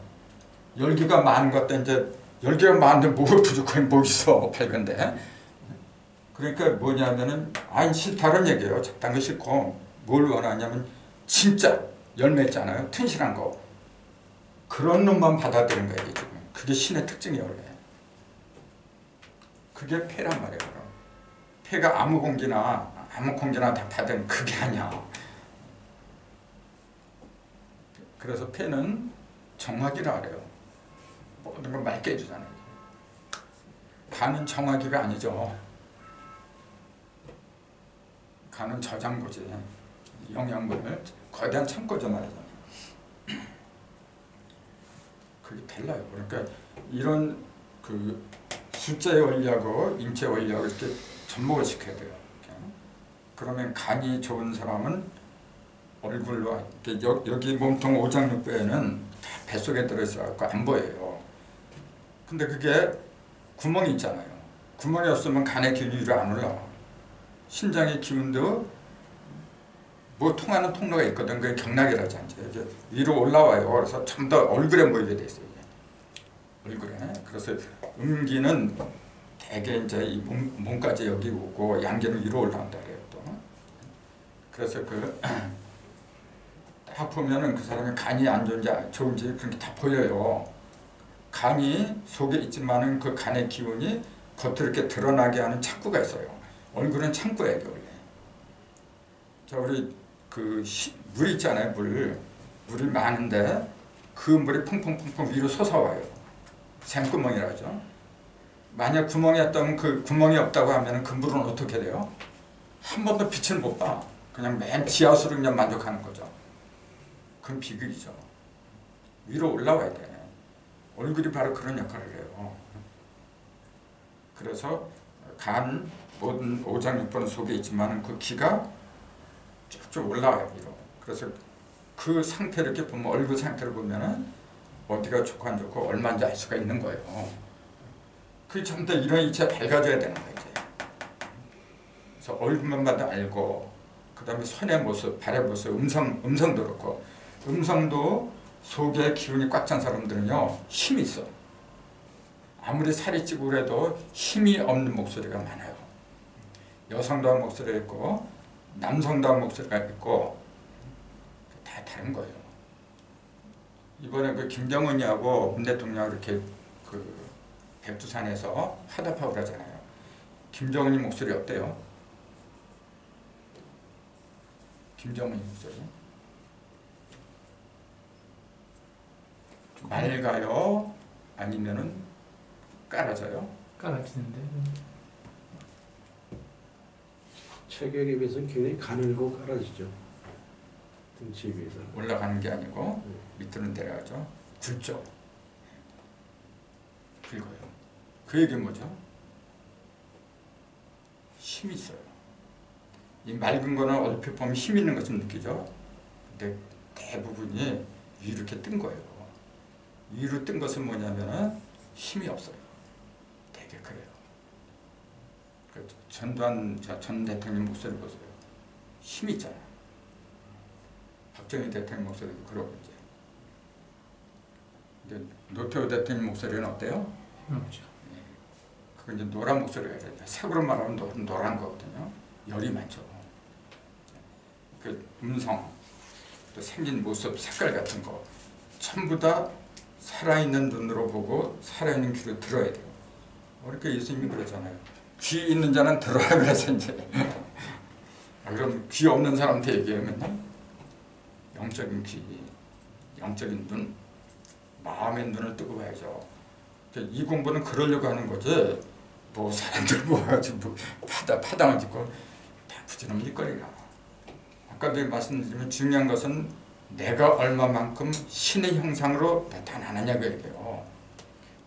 Speaker 1: 열기가 많은 것 같다. 이제 열기가 많은데 뭐가 부족해 뭐 있어 밝은데. 그러니까 뭐냐면은 싫다는 얘기예요. 적당히 싫고 뭘 원하냐면 진짜 열매 있잖아요. 튼실한 거. 그런 놈만 받아들이는 거예요 지금. 그게 신의 특징이에요 원래. 그게 폐란 말이에요. 그럼. 폐가 아무 공기나 다 받은 그게 아니야. 그래서 폐는 정화기라 그래요. 모든 걸 맑게 해주잖아요. 간은 정화기가 아니죠. 간은 저장고지. 영양분을 거대한 창고죠 말이죠. 그게 달라요. 그러니까 이런 숫자의 원리하고 인체 원리하고 이렇게 접목을 시켜야 돼요. 이렇게. 그러면 간이 좋은 사람은 얼굴로 여기 몸통 오장육부에는 다 뱃속에 들어있어갖고 안 보여요. 근데 그게 구멍이 있잖아요. 구멍이 없으면 간의 기운이 위로 안 올라와. 신장의 기운도 뭐 통하는 통로가 있거든. 그게 경락이라지 이제 위로 올라와요. 그래서 좀 더 얼굴에 모이게 돼 있어요. 얼굴에. 그래서 음기는 대개 이제 이 몸까지 여기 오고 양기는 위로 올라온다 그래요. 또. 그래서 딱 보면은 그 사람이 간이 안 좋은지 좋은지 그런 게 다 보여요. 간이 속에 있지만은 그 간의 기운이 겉으로 이렇게 드러나게 하는 창구가 있어요. 얼굴은 창구예요 원래. 자 우리 물 있잖아요. 물이 많은데 그 물이 펑펑펑펑 위로 솟아와요. 샘구멍이라 하죠. 만약 구멍이 없다면 그 구멍이 없다고 하면 그 물은 어떻게 돼요? 한 번도 빛을 못 봐. 그냥 맨 지하수로 그냥 만족하는 거죠. 그건 비극이죠. 위로 올라와야 돼. 얼굴이 바로 그런 역할을 해요. 그래서 간 모든 오장육부는 속에 있지만 그 기가 쭉쭉 올라와요 위로. 그래서 그 상태를 이렇게 보면 얼굴 상태를 보면은 어디가 좋고 안 좋고 얼마인지 알 수가 있는 거예요. 그게 전부 다 이런 이치가 밝아져야 되는 거예요. 이제. 그래서 얼굴만 봐도 알고 그 다음에 손의 모습, 발의 모습, 음성도 그렇고 음성도 속에 기운이 꽉 찬 사람들은요 힘이 있어. 아무리 살이 찌고 그래도 힘이 없는 목소리가 많아요. 여성도 한 목소리가 있고 남성도 한 목소리가 있고 다 다른 거예요. 이번에 그 김정은이하고 문 대통령 이렇게 그 백두산에서 화답하고 그러잖아요. 김정은이 목소리 어때요? 김정은이 목소리 맑아요? 아니면은 깔아져요?
Speaker 3: 깔아지는데.
Speaker 2: 체격에 비해서는 굉장히 가늘고 깔아지죠. 등치에 비해서.
Speaker 1: 올라가는 게 아니고 밑으로 내려가죠. 굵죠. 굵어요. 그 얘기는 뭐죠? 힘이 있어요. 이 맑은 거는 얼핏 보면 힘 있는 것처럼 느끼죠. 근데 대부분이 위로 이렇게 뜬 거예요. 위로 뜬 것은 뭐냐면은 힘이 없어요. 되게 그래요. 전두환 전 대통령 목소리 보세요. 힘이 있잖아요. 박정희 대통령 목소리도 그러고 이제. 근데 노태우 대통령 목소리는 어때요?
Speaker 3: 그렇죠.
Speaker 1: 그건 이제 노란 목소리가 있어요. 색으로 말하면 노란 거거든요. 열이 많죠. 그 음성, 또 생긴 모습, 색깔 같은 거 전부 다 살아있는 눈으로 보고 살아있는 귀로 들어야 돼요. 그러니까 예수님이 그러잖아요. 귀 있는 자는 들어라 그래서 이제 그럼 귀 없는 사람한테 얘기하면 영적인 귀, 영적인 눈, 마음의 눈을 뜨고 봐야죠. 이 공부는 그러려고 하는 거지. 뭐 사람들 모아가지고 뭐 파당을 짓고 다 부지런히 일거리가. 아까도 말씀드리면 중요한 것은 내가 얼마만큼 신의 형상으로 나타나느냐고 얘기해요.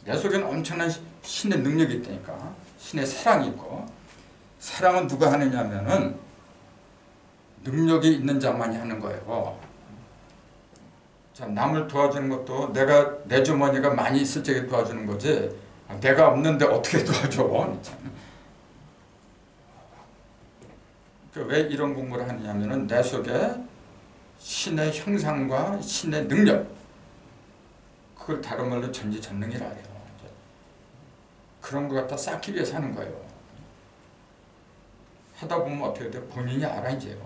Speaker 1: 내 속에는 엄청난 신의 능력이 있다니까. 신의 사랑이 있고 사랑은 누가 하느냐 하면은 능력이 있는 자만이 하는 거예요. 자, 남을 도와주는 것도 내가 내 주머니가 많이 있을 적에 도와주는 거지 내가 없는데 어떻게 도와줘? 왜 이런 공부를 하느냐면은 내 속에 신의 형상과 신의 능력 그걸 다른 말로 전지전능이라 해요. 그런 거 갖다 쌓기 위해서 하는 거예요. 하다 보면 어떻게 돼? 본인이 알아 이제요.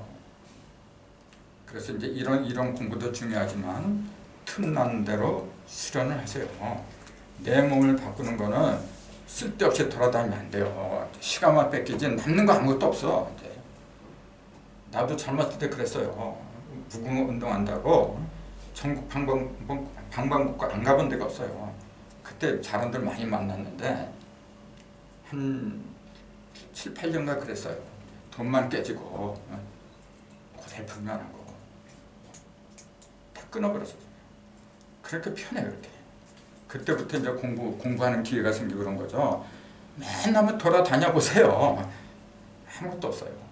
Speaker 1: 그래서 이제 이런 공부도 중요하지만 틈나는 대로 수련을 하세요. 내 몸을 바꾸는 거는 쓸데없이 돌아다니면 안 돼요. 시간만 뺏기지 남는 거 아무것도 없어. 이제. 나도 젊었을 때 그랬어요. 무궁화 운동한다고 전국 방방곡곡 안 가본 데가 없어요. 그때 사람들 많이 만났는데 한 7, 8년간 그랬어요. 돈만 깨지고 고달프면 안 하고 다 끊어버렸어요. 그렇게 편해요. 그렇게. 그때부터 이제 공부하는 기회가 생기고 그런 거죠. 맨날 돌아다녀 보세요. 아무것도 없어요.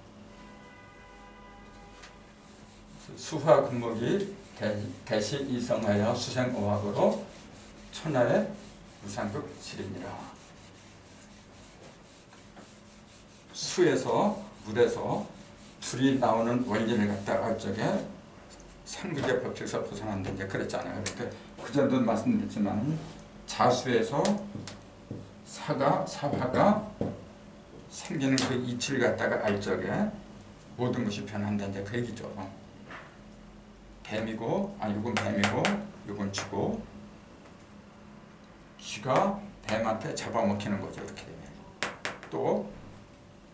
Speaker 1: 수화 금목이 대시 이성하여 수생오학으로 천하의 무상극 실이니라. 수에서 물에서 불이 나오는 원리를 갖다가 저게 상극의 법칙에서 벗어난다 이제 그랬잖아요. 그러니까 그 전에도 말씀드렸지만 자수에서 사화가 생기는 그 이치를 갖다가 알 적에 모든 것이 변한다 이제 그 얘기죠. 뱀이고 이건 뱀이고 이건 쥐고 쥐가 뱀한테 잡아먹히는 거죠. 이렇게 되면 또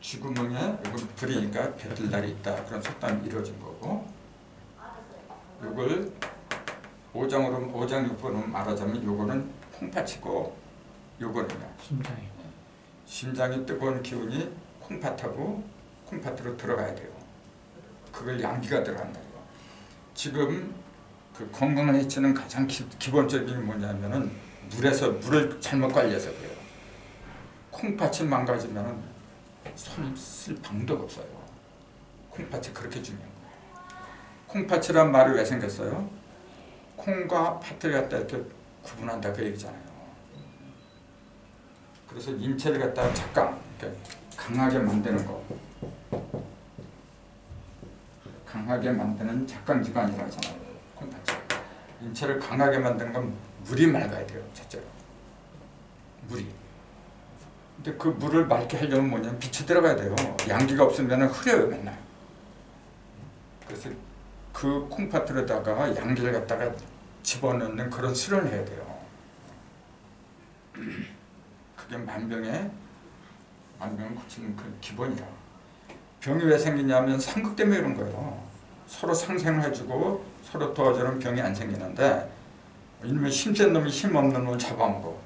Speaker 1: 쥐구멍에 이건 불이니까 볕들날이 있다 그런 속담이 이루어진 거고 이걸 오장육부로 말하자면 요거는 콩팥이고 요거는요 심장이 뜨거운 기운이 콩팥으로 들어가야 돼요. 그걸 양기가 들어간다. 지금 그 건강을 해치는 가장 기본적인 게 뭐냐면은 물을 잘못 관리해서 그래요. 콩팥이 망가지면은 손 쓸 방도가 없어요. 콩팥이 그렇게 중요한 거예요. 콩팥이란 말이 왜 생겼어요? 콩과 팥을 갖다 이렇게 구분한다 그 얘기잖아요. 그래서 인체를 갖다가 작강, 그러니까 강하게 만드는 거, 강하게 만드는 작강기관이라고 하잖아요. 콘텐츠. 인체를 강하게 만드는 건 물이 맑아야 돼요. 첫째로. 물이. 근데 그 물을 맑게 하려면 뭐냐면 빛이 들어가야 돼요. 양기가 없으면 흐려요 맨날. 그래서 그 콩팥으로다가 양기를 갖다가 집어넣는 그런 수련을 해야 돼요. 그게 만병을 고치는 그 기본이야. 병이 왜 생기냐면 상극 때문에 그런 거예요. 서로 상생을 해주고 서로 도와주는 병이 안 생기는데 이놈의 힘센 놈이 힘없는 놈을 잡아먹어.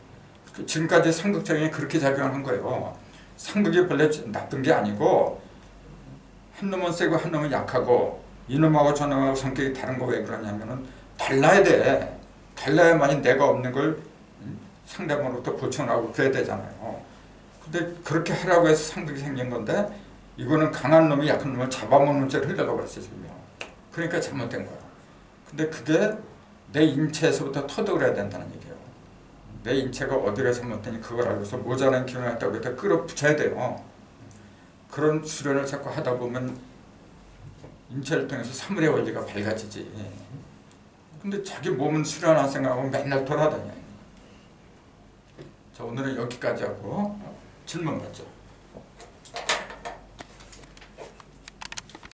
Speaker 1: 지금까지 상극작용이 그렇게 작용한 거예요. 상극이 원래 나쁜 게 아니고 한 놈은 세고 한 놈은 약하고 이놈하고 저놈하고 성격이 다른 거 왜 그러냐면은 달라야 돼. 달라야만이 내가 없는 걸 상대방으로부터 보충하고 그래야 되잖아요. 근데 그렇게 하라고 해서 상극이 생긴 건데 이거는 강한 놈이 약한 놈을 잡아먹는 채로 흘러가 버렸어요 지금요. 그러니까 잘못된 거야. 근데 그게 내 인체에서부터 터득을 해야 된다는 얘기예요. 내 인체가 어디가 잘못되니 그걸 알고서 모자란 기운을 갖다가 여기다 끌어붙여야 돼요. 그런 수련을 자꾸 하다 보면 인체를 통해서 사물의 원리가 밝아지지. 근데 자기 몸은 수련할 생각하고 맨날 돌아다녀요. 자, 오늘은 여기까지 하고 질문 받죠.